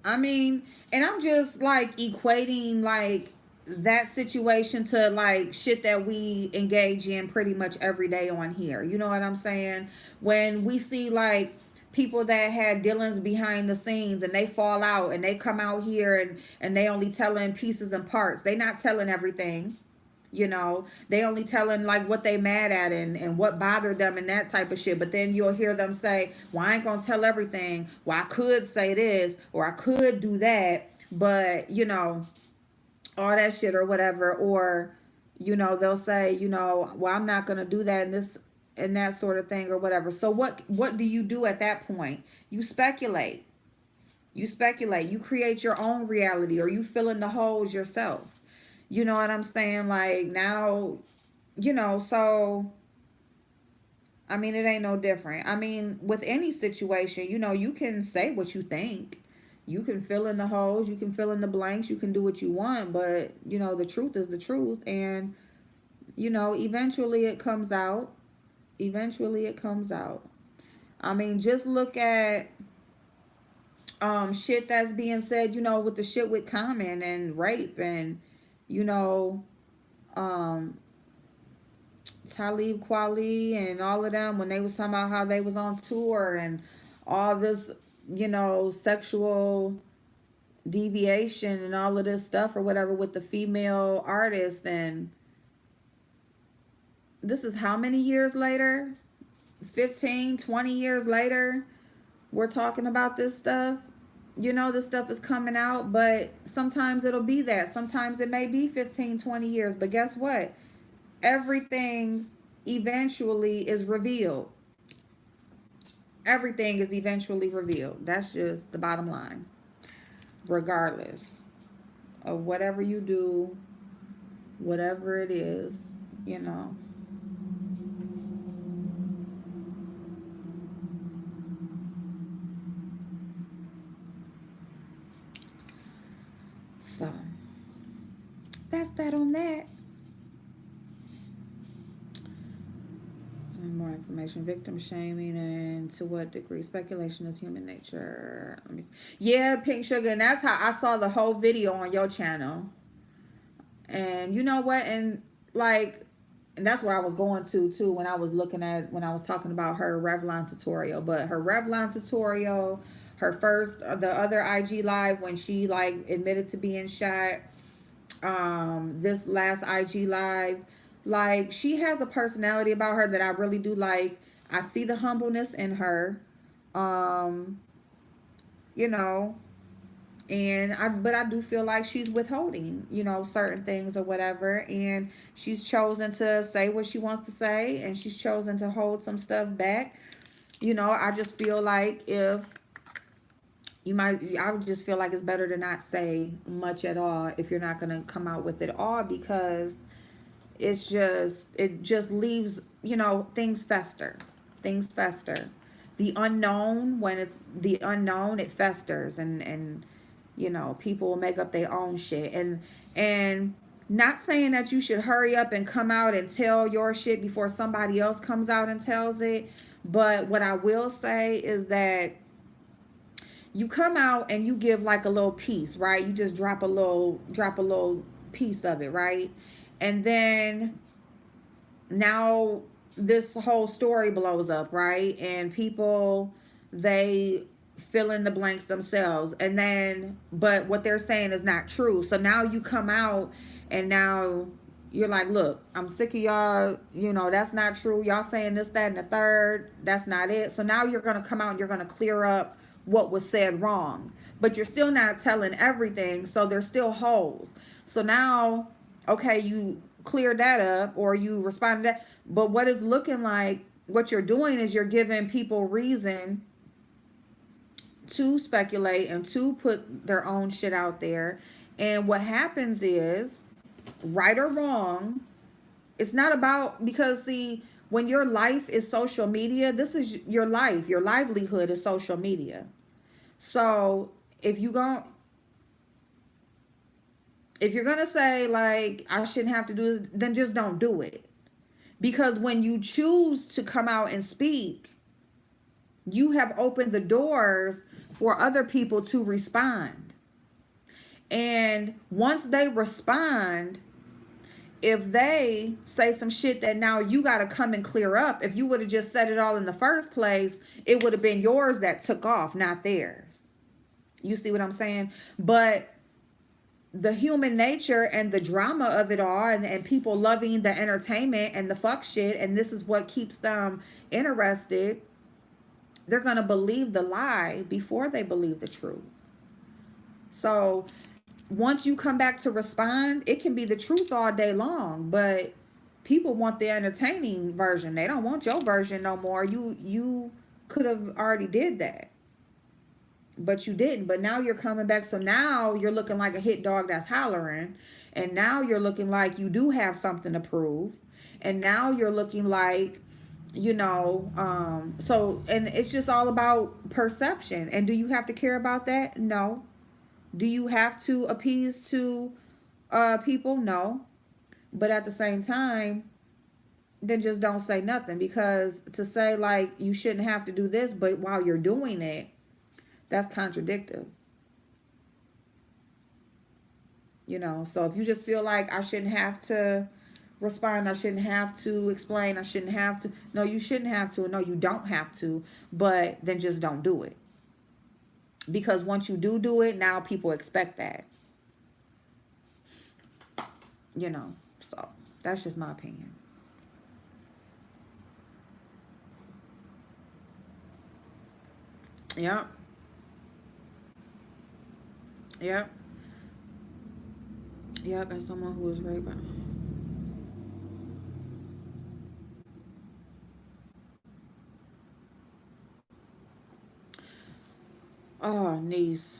I mean, and I'm just like equating like that situation to like shit that we engage in pretty much every day on here. You know what I'm saying? When we see like people that had dealings behind the scenes and they fall out and they come out here and they only telling pieces and parts. They not telling everything. You know, they only telling like what they mad at and what bothered them and that type of shit. But then you'll hear them say, well, I ain't gonna tell everything. Well, I could say this or I could do that, but you know, all that shit or whatever. Or, you know, they'll say, you know, well, I'm not gonna do that and this and that sort of thing or whatever. So what do you do at that point? You speculate. You speculate. You create your own reality or you fill in the holes yourself. You know what I'm saying? Like now, you know, so I mean, it ain't no different. I mean, with any situation, you know, you can say what you think. You can fill in the holes, you can fill in the blanks, you can do what you want, but you know, the truth is the truth and you know, eventually it comes out. Eventually it comes out. I mean, just look at shit that's being said, you know, with the shit with Common and rape and you know, um Talib Kweli and all of them when they was talking about how they was on tour and all this, you know, sexual deviation and all of this stuff or whatever with the female artist. And this is how many years later? 15, 20 years later, we're talking about this stuff. You know, this stuff is coming out, but sometimes it'll be that. Sometimes it may be 15, 20 years. But guess what? Everything eventually is revealed. Everything is eventually revealed. That's just the bottom line. Regardless of whatever you do, whatever it is, you know. So that's that on that. More information, victim shaming, and to what degree speculation is human nature. Let me see. Yeah, Pink Sugar, and that's how I saw the whole video on your channel. And you know what? And like, and that's where I was going to too when I was looking at when I was talking about her Revlon tutorial. But her Revlon tutorial, her first the other IG live when she like admitted to being shot, this last IG live, like she has a personality about her that I really do like. I see the humbleness in her. Um, you know, and I do feel like she's withholding, you know, certain things or whatever, and she's chosen to say what she wants to say and she's chosen to hold some stuff back. You know, I just feel like if you might I would just feel like it's better to not say much at all if you're not going to come out with it all because it just leaves, you know, things fester. The unknown, when it's the unknown, it festers and you know, people will make up their own shit. And not saying that you should hurry up and come out and tell your shit before somebody else comes out and tells it, but what I will say is that you come out and you give like a little piece, right? You just drop a little piece of it, right? And then now this whole story blows up, right? And people, they fill in the blanks themselves. And then, but what they're saying is not true. So now you come out and now you're like, look, I'm sick of y'all, you know, that's not true. Y'all saying this, that, and the third. That's not it. So now you're going to come out and you're going to clear up what was said wrong. But you're still not telling everything. So there's still holes. So now, okay, you cleared that up or you responded to that. But what it's looking like what you're doing is you're giving people reason to speculate and to put their own shit out there. And what happens is, right or wrong, it's not about, because see, when your life is social media, this is your life, your livelihood is social media. So if you gon' if you're gonna say like I shouldn't have to do this, then just don't do it. Because when you choose to come out and speak, you have opened the doors for other people to respond. And once they respond, if they say some shit that now you got to come and clear up, if you would have just said it all in the first place, it would have been yours that took off, not theirs. You see what I'm saying? But the human nature and the drama of it all, and people loving the entertainment and the fuck shit, and this is what keeps them interested, they're going to believe the lie before they believe the truth. So once you come back to respond, it can be the truth all day long, but people want the entertaining version. They don't want your version no more. You could have already did that, but you didn't. But now you're coming back, so now you're looking like a hit dog that's hollering, and now you're looking like you do have something to prove, and now you're looking like, so, and it's just all about perception. And do you have to care about that? No. Do you have to appease to people? No. But at the same time, then just don't say nothing, because to say like you shouldn't have to do this, but while you're doing it, that's contradictory. So if you just feel like I shouldn't have to respond, I shouldn't have to explain, I shouldn't have to, no, you shouldn't have to, no, you don't have to, but then just don't do it. Because once you do it, now people expect that. So that's just my opinion. Yep. Yep. Yep. As someone who was raped by. Oh, niece.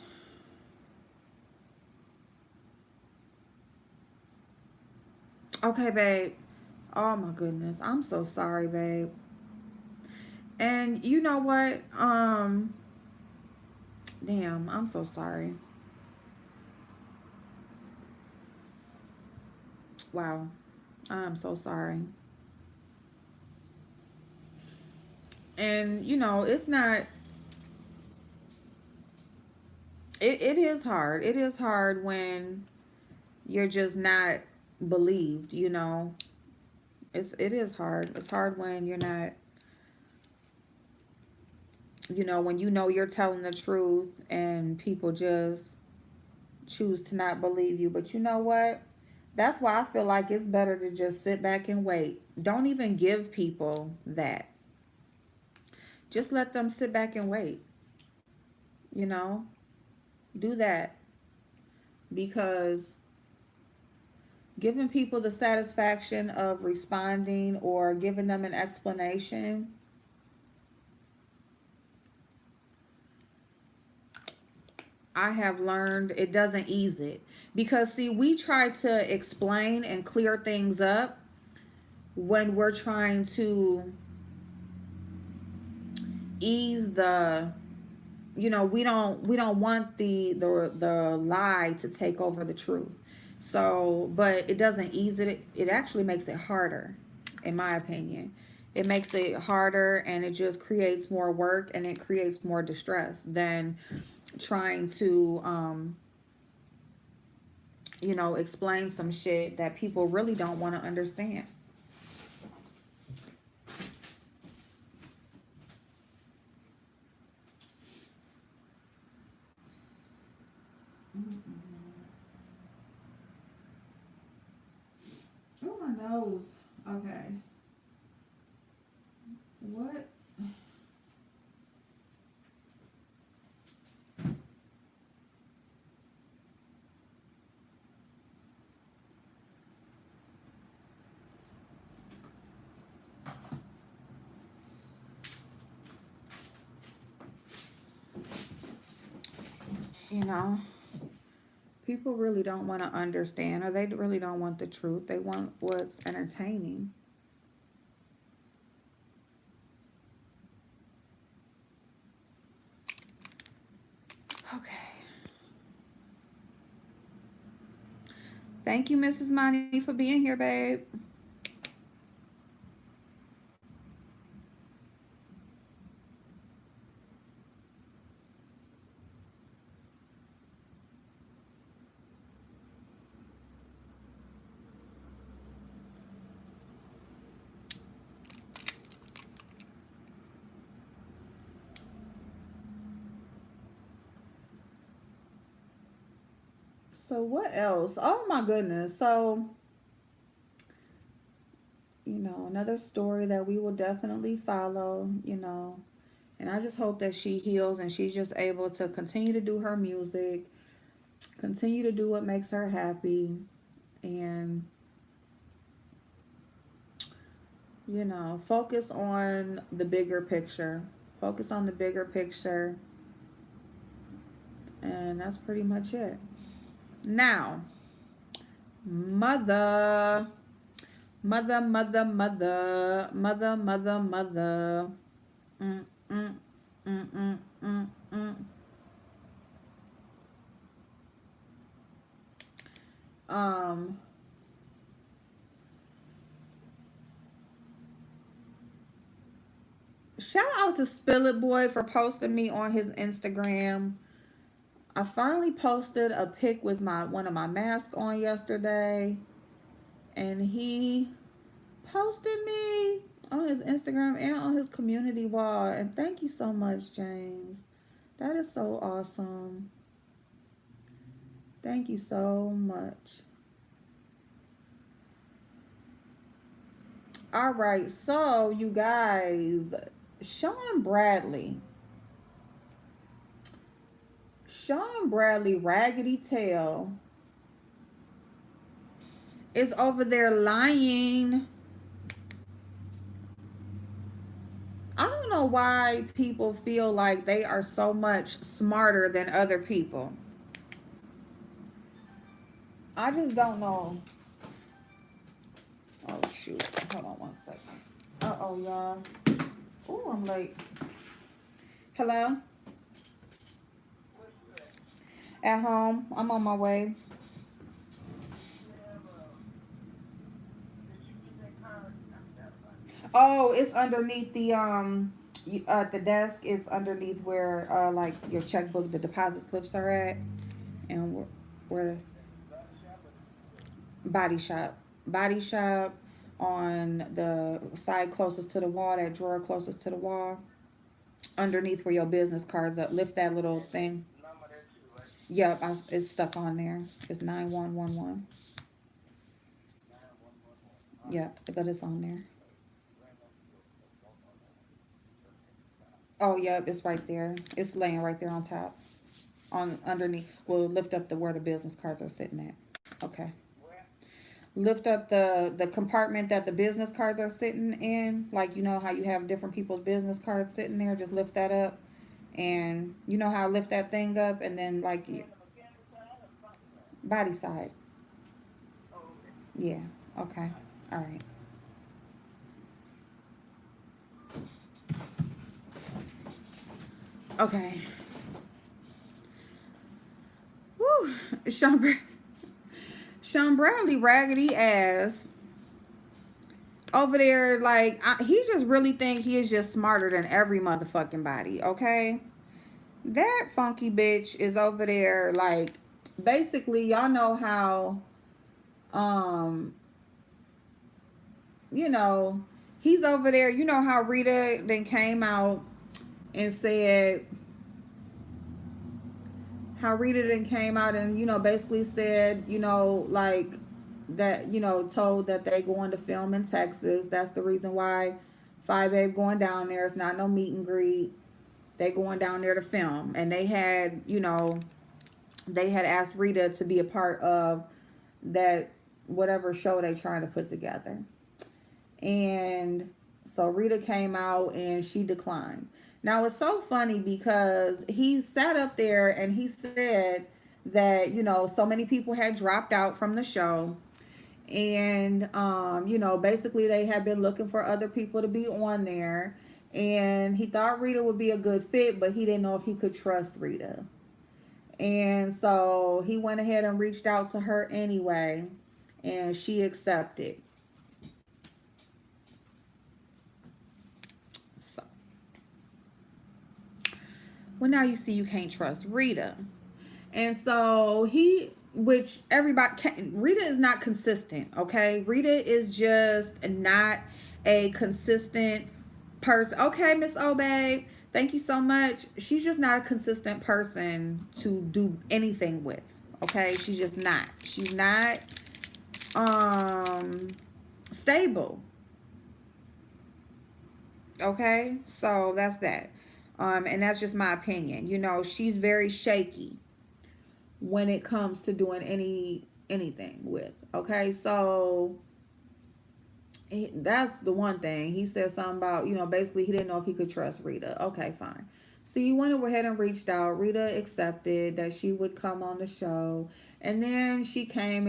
Okay, babe. Oh my goodness. I'm so sorry, babe. And you know what? Damn, I'm so sorry. Wow. I'm so sorry. And it's not, it is hard. It is hard when you're just not believed. It is hard. It's hard when you're not, when you're telling the truth and people just choose to not believe you. But you know what? That's why I feel like it's better to just sit back and wait. Don't even give people that. Just let them sit back and wait. You know? Do that. Because giving people the satisfaction of responding or giving them an explanation, I have learned it doesn't ease it. Because, see, we try to explain and clear things up when we're trying to ease the, we don't want the lie to take over the truth. So, but it doesn't ease it. It actually makes it harder, in my opinion. It makes it harder, and it just creates more work, and it creates more distress than trying to explain some shit that people really don't want to understand. Oh, my nose. Okay. What? You know, people really don't want to understand, or they really don't want the truth. They want what's entertaining. Okay. Thank you, Mrs. Money, for being here, babe. So what else? Oh my goodness. So, another story that we will definitely follow. And I just hope that she heals and she's just able to continue to do her music, continue to do what makes her happy, and, focus on the bigger picture. Focus on the bigger picture. And that's pretty much it. Now, mother, mother. Mm, mm, mm, mm, mm, mm. Um, Shout out to Spill It Boy for posting me on his Instagram. I finally posted a pic with my one of my masks on yesterday, and he posted me on his Instagram and on his community wall. And thank you so much, James. That is so awesome. Thank you so much. All right, so you guys, Sean Bradley, Sean Bradley, Raggedy Tail, is over there lying. I don't know why people feel like they are so much smarter than other people. I just don't know. Oh shoot! Hold on one second. Oh y'all. Oh, I'm late. Hello. At home. I'm on my way. Oh, it's underneath the desk. It's underneath where like your checkbook, the deposit slips are at, and where body shop, body shop on the side closest to the wall, that drawer closest to the wall, underneath where your business cards up. Lift that little thing. Yep, it's stuck on there. It's 9111. Yep, but it's on there. Oh, yep, it's right there. It's laying right there on top. On underneath. We'll lift up the where the business cards are sitting at. Okay. Lift up the compartment that the business cards are sitting in. Like, you know how you have different people's business cards sitting there. Just lift that up, and you know how I lift that thing up, and then like body side. Yeah. Okay. All right. Okay. Whew. Sean Bradley raggedy ass over there, like he just really think he is just smarter than every motherfucking body. Okay. That funky bitch is over there, like, basically, y'all know how, um, you know, he's over there. You know how Rita then came out and said, and, basically said, like, that, told that they going to film in Texas. That's the reason why Five Babe going down there. It's not no meet and greet. They going down there to film. And they had asked Rita to be a part of that whatever show they trying to put together. And so Rita came out and she declined. Now it's so funny because he sat up there and he said that, so many people had dropped out from the show, and basically they had been looking for other people to be on there, and he thought Rita would be a good fit, but he didn't know if he could trust Rita. And so he went ahead and reached out to her anyway, and she accepted. So, well, now you see you can't trust Rita. And so which everybody Rita is not consistent, okay? Rita is just not a consistent person. Okay, Miss Obey, thank you so much. She's just not a consistent person to do anything with. Okay, she's just not. She's not um stable. Okay, so that's that. And that's just my opinion. She's very shaky when it comes to doing anything with. Okay, so that's the one thing. He said something about, basically he didn't know if he could trust Rita. Okay, fine. So you went ahead and reached out. Rita accepted that she would come on the show. And then she came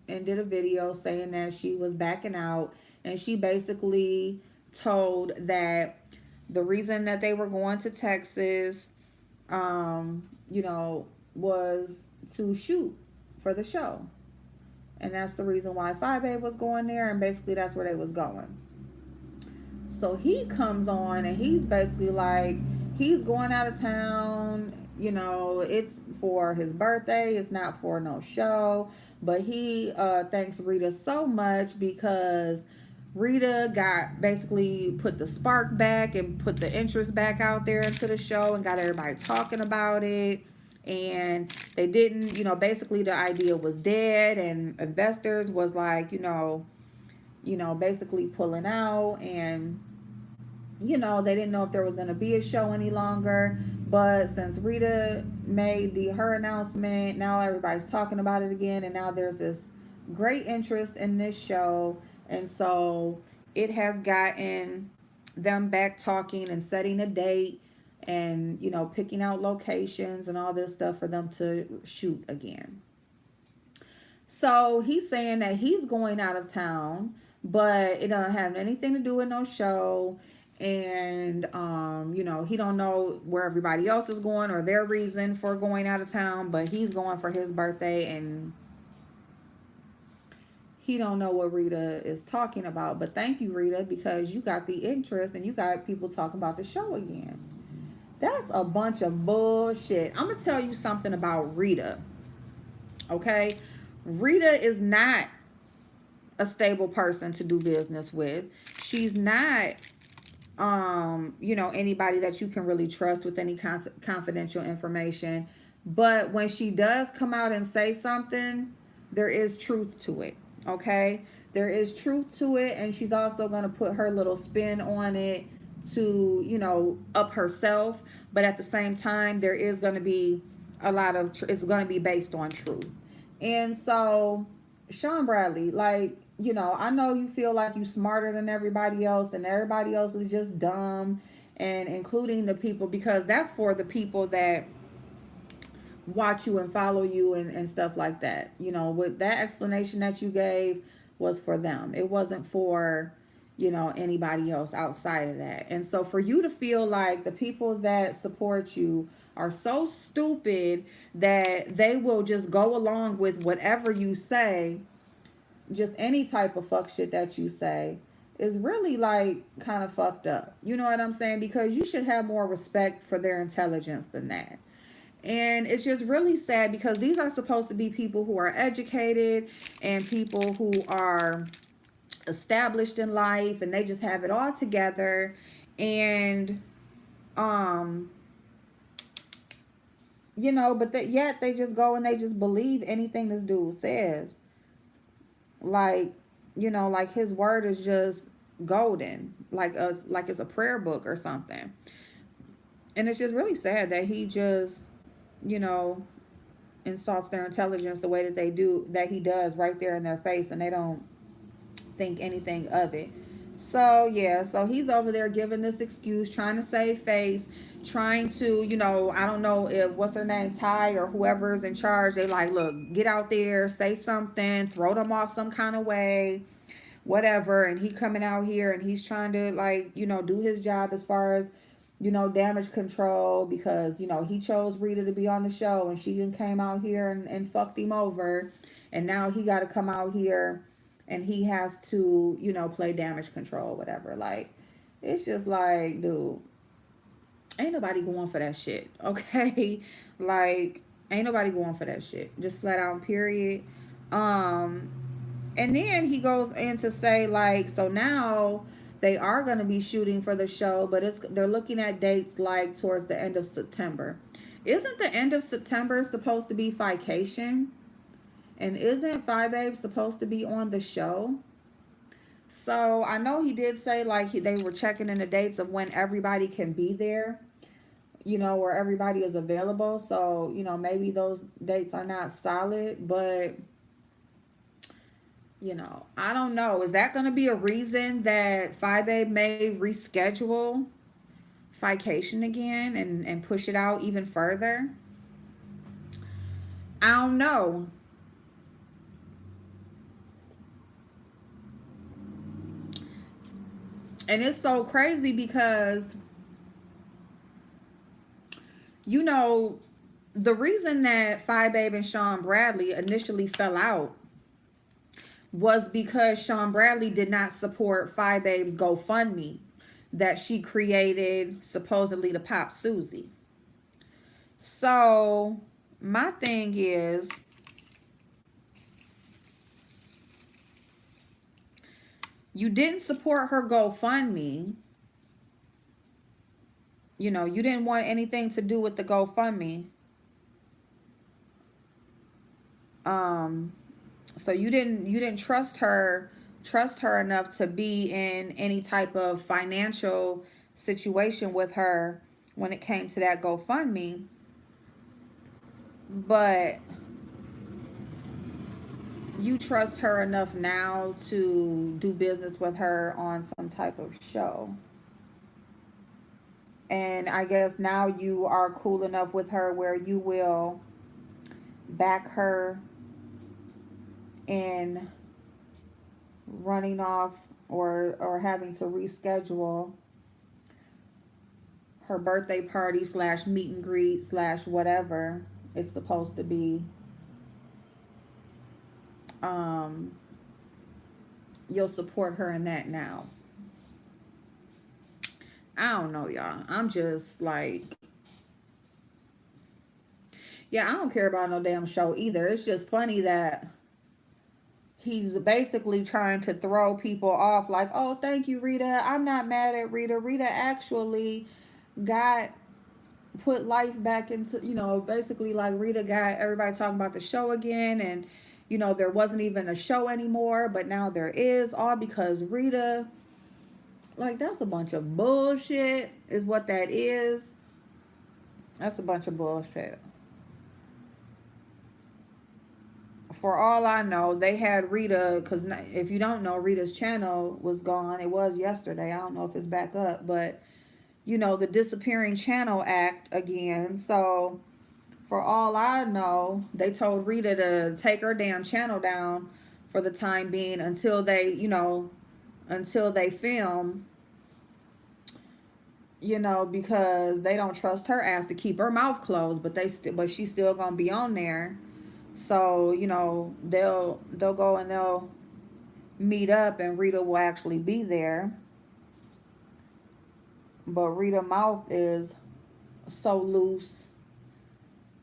and did a video saying that she was backing out. And she basically told that the reason that they were going to Texas, was to shoot for the show. And that's the reason why 5A was going there, and basically that's where they was going. So he comes on and he's basically like, he's going out of town, it's for his birthday, it's not for no show. But he thanks Rita so much because Rita got basically put the spark back and put the interest back out there into the show and got everybody talking about it. And they didn't, basically the idea was dead, and investors was like, basically pulling out, and they didn't know if there was going to be a show any longer. But since Rita made her announcement, now everybody's talking about it again, and now there's this great interest in this show. And so it has gotten them back talking and setting a date, and picking out locations and all this stuff for them to shoot again. So he's saying that he's going out of town, but it doesn't have anything to do with no show. And he don't know where everybody else is going or their reason for going out of town, but he's going for his birthday, and he don't know what Rita is talking about. But thank you, Rita, because you got the interest and you got people talking about the show again. That's a bunch of bullshit. I'm gonna tell you something about Rita. Okay, Rita is not a stable person to do business with. She's not anybody that you can really trust with any confidential information. But when she does come out and say something, there is truth to it. Okay, there is truth to it, and she's also going to put her little spin on it to up herself. But at the same time, there is going to be a lot of it's going to be based on truth. And so Sean Bradley, like, I know you feel like you smarter than everybody else, and everybody else is just dumb, and including the people, because that's for the people that watch you and follow you and stuff like that. With that explanation that you gave was for them. It wasn't for, anybody else outside of that. And so for you to feel like the people that support you are so stupid that they will just go along with whatever you say, just any type of fuck shit that you say, is really like kind of fucked up. You know what I'm saying? Because you should have more respect for their intelligence than that. And it's just really sad because these are supposed to be people who are educated and people who are established in life, and they just have it all together. And but yet they just go and they just believe anything this dude says. Like, like his word is just golden, like it's a prayer book or something. And it's just really sad that he just, you know, insults their intelligence the way that he does right there in their face, and they don't think anything of it. So yeah, so he's over there giving this excuse, trying to save face, trying to, I don't know if what's her name, Ty or whoever's in charge. They like, look, get out there, say something, throw them off some kind of way, whatever. And he coming out here and he's trying to like, do his job as far as, damage control, because he chose Rita to be on the show and she didn't came out here and fucked him over, and now he got to come out here and he has to, play damage control, whatever. Like, it's just like, dude, ain't nobody going for that shit, okay? Like, ain't nobody going for that shit. Just flat out, period. Um, and then he goes in to say, like, so now they are going to be shooting for the show, but they're looking at dates like towards the end of September. Isn't the end of September supposed to be Vacation? And isn't Five Babe supposed to be on the show? So I know he did say like they were checking in the dates of when everybody can be there, where everybody is available. So, maybe those dates are not solid, but I don't know. Is that going to be a reason that Five Babe may reschedule Vacation again and push it out even further? I don't know. And it's so crazy because, the reason that Five Babe and Sean Bradley initially fell out was because Sean Bradley did not support Five Babe's GoFundMe that she created supposedly to pop Susie. So my thing is, you didn't support her GoFundMe. You didn't want anything to do with the GoFundMe. So you didn't trust her enough to be in any type of financial situation with her when it came to that GoFundMe. But you trust her enough now to do business with her on some type of show. And I guess now you are cool enough with her where you will back her in running off or having to reschedule her birthday party / meet and greet / whatever it's supposed to be. You'll support her in that now. I don't know, y'all. I'm just like, yeah, I don't care about no damn show either. It's just funny that he's basically trying to throw people off like, oh, thank you, Rita. I'm not mad at Rita. Rita actually got put life back into, basically like Rita got everybody talking about the show again, and there wasn't even a show anymore, but now there is, all because Rita. Like, that's a bunch of bullshit is what that is. That's a bunch of bullshit. For all I know, they had Rita, because if you don't know, Rita's channel was gone. It was yesterday. I don't know if it's back up, but the Disappearing Channel Act again. So for all I know, they told Rita to take her damn channel down for the time being until they film, because they don't trust her ass to keep her mouth closed, but she's still gonna be on there. So they'll go and they'll meet up, and Rita will actually be there. But Rita's mouth is so loose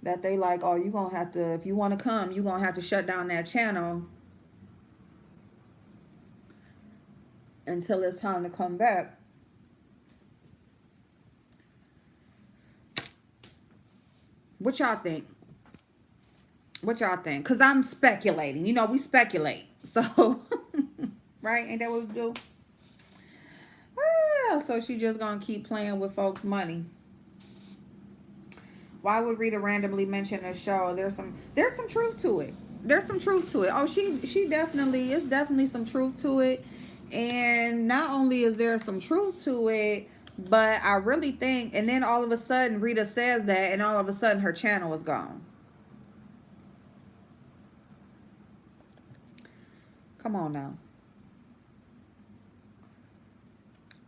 that they like, oh, you gonna have to, if you want to come, you gonna have to shut down that channel until it's time to come back. What y'all think? What y'all think? Because I'm speculating. We speculate. So, right? Ain't that what we do? So she just gonna keep playing with folks' money. Why would Rita randomly mention a show? There's some truth to it. There's some truth to it. Oh, she definitely, it's definitely some truth to it. And not only is there some truth to it, but I really think, and then all of a sudden Rita says that, and all of a sudden her channel is gone. Come on now.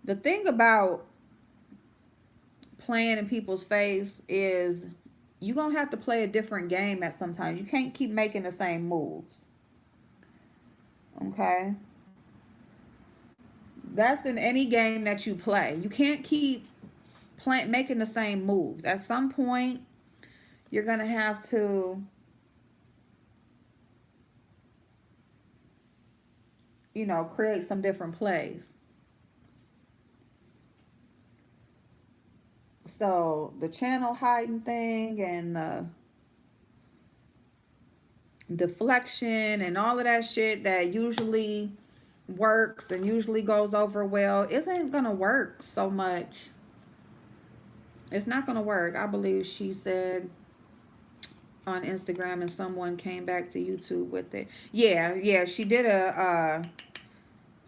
The thing about playing in people's face is you're going to have to play a different game at some time. You can't keep making the same moves. Okay? That's in any game that you play. You can't keep making the same moves. At some point, you're going to have to, you know, create some different plays. So the channel hiding thing and the deflection and all of that shit that usually works and usually goes over well isn't gonna work so much. It's not gonna work. I believe she said on Instagram, and someone came back to YouTube with it. Yeah, she did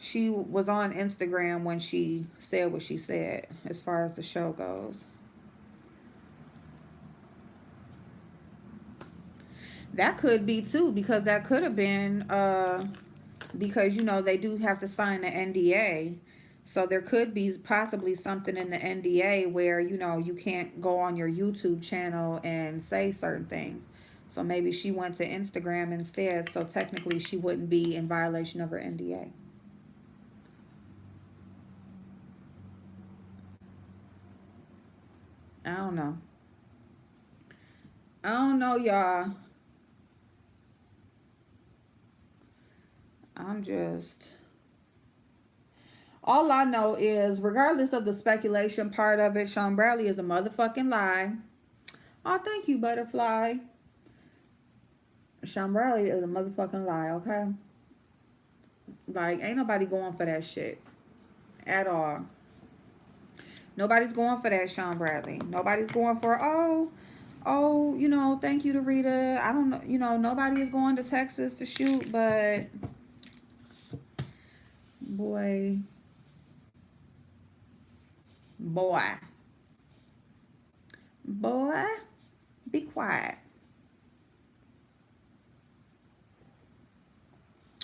she was on Instagram when she said what she said as far as the show goes. That could be too, because that could have been because you know they do have to sign the NDA. So there could be possibly something in the NDA where, you know, you can't go on your YouTube channel and say certain things. So maybe she went to Instagram instead, so technically she wouldn't be in violation of her NDA. I don't know. I don't know, y'all. I'm just... All I know is, regardless of the speculation part of it, Sean Bradley is a motherfucking lie. Oh, thank you, Butterfly. Sean Bradley is a motherfucking lie, okay? Like, ain't nobody going for that shit. At all. Nobody's going for that, Sean Bradley. Nobody's going for, you know, thank you to Rita. I don't know, you know, nobody is going to Texas to shoot, but... Boy. Boy, be quiet.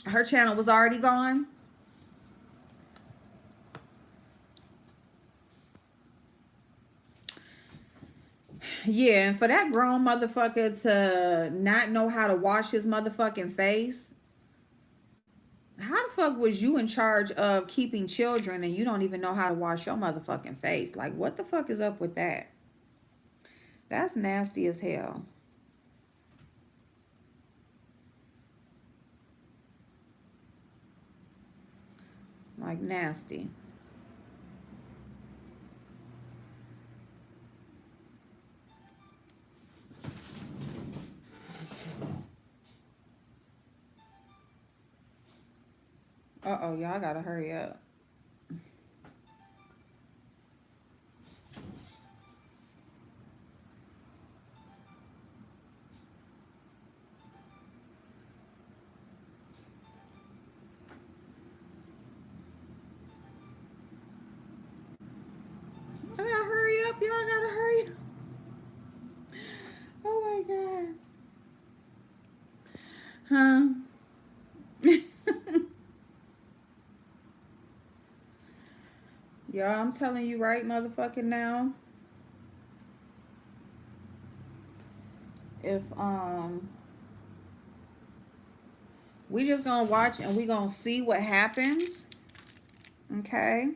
Her channel was already gone. Yeah, and for that grown motherfucker to not know how to wash his motherfucking face. How the fuck was you in charge of keeping children and you don't even know how to wash your motherfucking face? Like, what the fuck is up with that? That's nasty as hell. Like, nasty. Uh-oh, y'all gotta hurry up. I gotta hurry up. Y'all gotta hurry up. Oh my God. Huh? Y'all, I'm telling you right motherfucking now. If we just gonna watch and we gonna see what happens. Okay.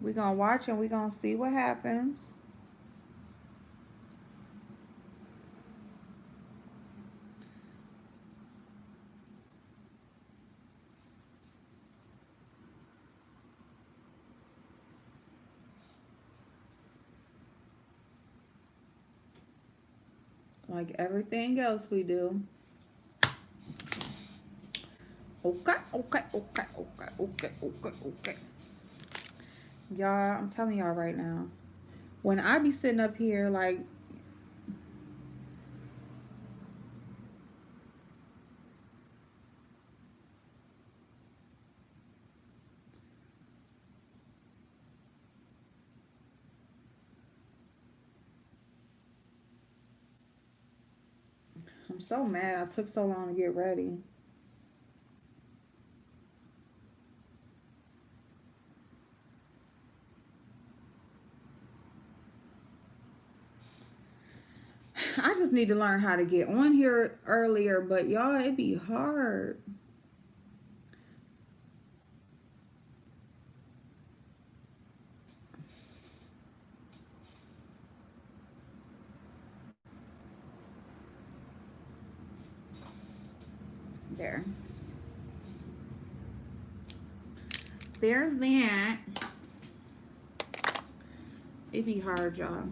We gonna watch and we gonna see what happens. Like everything else we do. Okay. Y'all, I'm telling y'all right now. When I be sitting up here like, I'm so mad I took so long to get ready. I just need to learn how to get on here earlier, but y'all, it be hard. There. There's that. It be hard, y'all.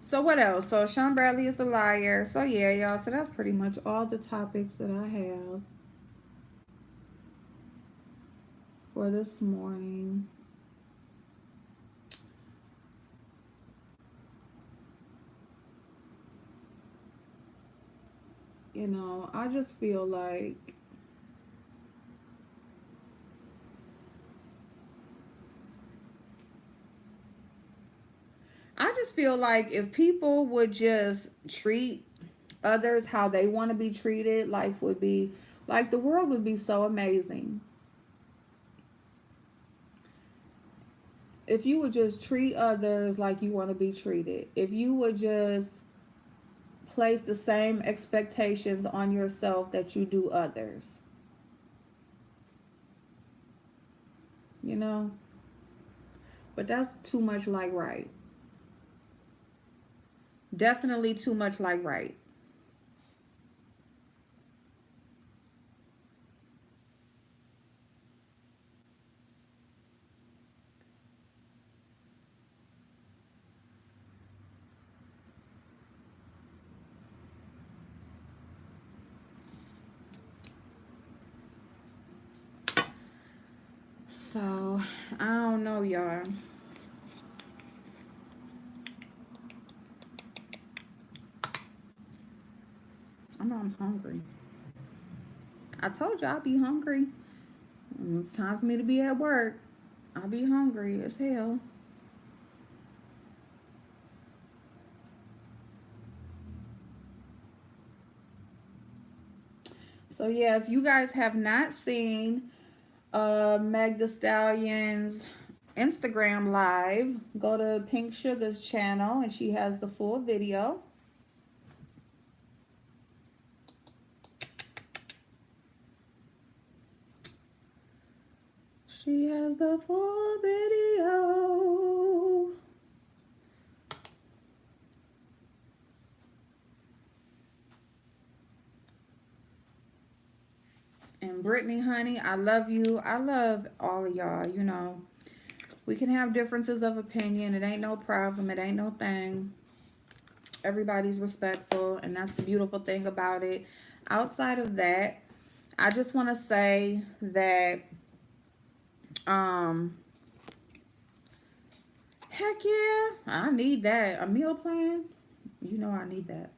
So what else? So Sean Bradley is the liar. So yeah, y'all. So that's pretty much all the topics that I have for this morning. You know, I just feel like if people would just treat others how they want to be treated, life would be like the world would be so amazing. If you would just treat others like you want to be treated, if you would just place the same expectations on yourself that you do others, you know? But that's too much like right. Definitely too much like right. So, I don't know, y'all. I know I'm hungry. I told you I'll be hungry. When it's time for me to be at work, I'll be hungry as hell. So yeah, if you guys have not seen Meg the Stallion's Instagram live, go to Pink Sugar's channel and she has the full video. She has the full video. And Brittany, honey, I love you. I love all of y'all. You know, we can have differences of opinion. It ain't no problem. It ain't no thing. Everybody's respectful, and that's the beautiful thing about it. Outside of that, I just want to say that, um, heck yeah, I need that. A meal plan, you know I need that.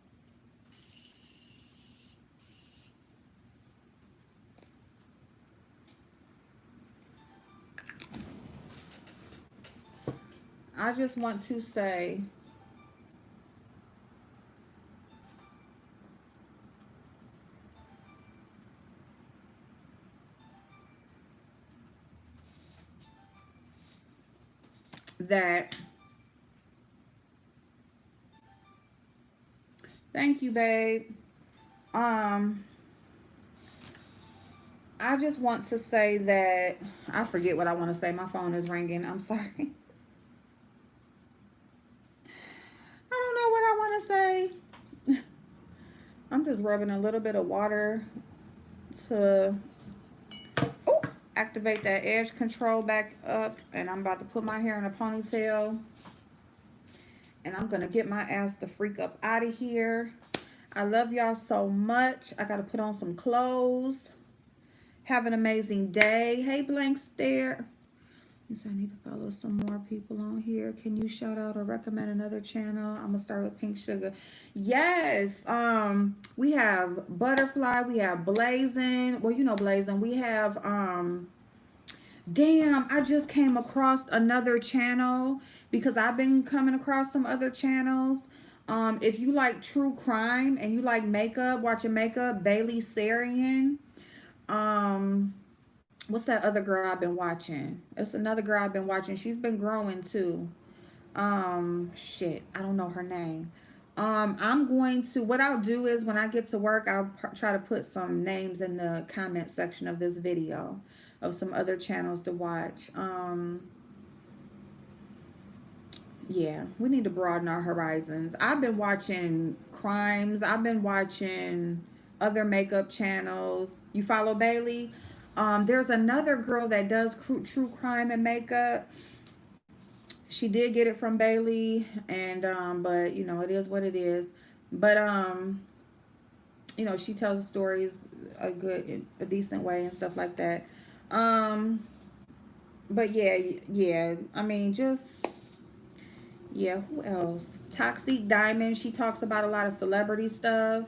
I just want to say that, thank you, babe. Um, I just want to say that I forget what I want to say. My phone is ringing. I'm sorry. I don't know what I want to say. I'm just rubbing a little bit of water to activate that edge control back up, and I'm about to put my hair in a ponytail, and I'm gonna get my ass the freak up out of here. I love y'all so much. I gotta put on some clothes. Have an amazing day. Hey, blank stare. Yes, I need to follow some more people on here. Can you shout out or recommend another channel? I'm gonna start with Pink Sugar. Yes. We have Butterfly. We have Blazing. Well, you know Blazing. We have Damn, I just came across another channel because I've been coming across some other channels. If you like true crime and you like makeup, watching makeup, Bailey Sarian. Um, what's that other girl I've been watching? It's another girl I've been watching. She's been growing too. Shit, I don't know her name. I'm going to, what I'll do is when I get to work, I'll try to put some names in the comment section of this video of some other channels to watch. Yeah, we need to broaden our horizons. I've been watching crimes. I've been watching other makeup channels. You follow Bailey? There's another girl that does true crime and makeup. She did get it from Bailey, and but you know it is what it is. But you know she tells the stories a decent way and stuff like that. Um, but yeah, yeah. I mean, just yeah. Who else? Toxic Diamond. She talks about a lot of celebrity stuff.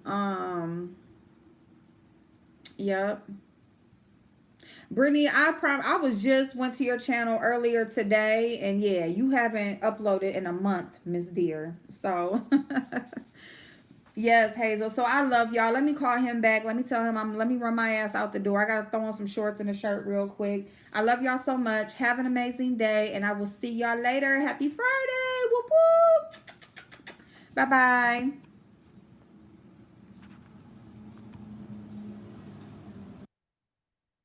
Um, yep. Brittany, I was just went to your channel earlier today, and yeah, you haven't uploaded in a month, Miss Dear. So yes, Hazel. So I love y'all. Let me call him back. Let me tell him let me run my ass out the door. I gotta throw on some shorts and a shirt real quick. I love y'all so much. Have an amazing day, and I will see y'all later. Happy Friday. Whoop whoop. Bye bye.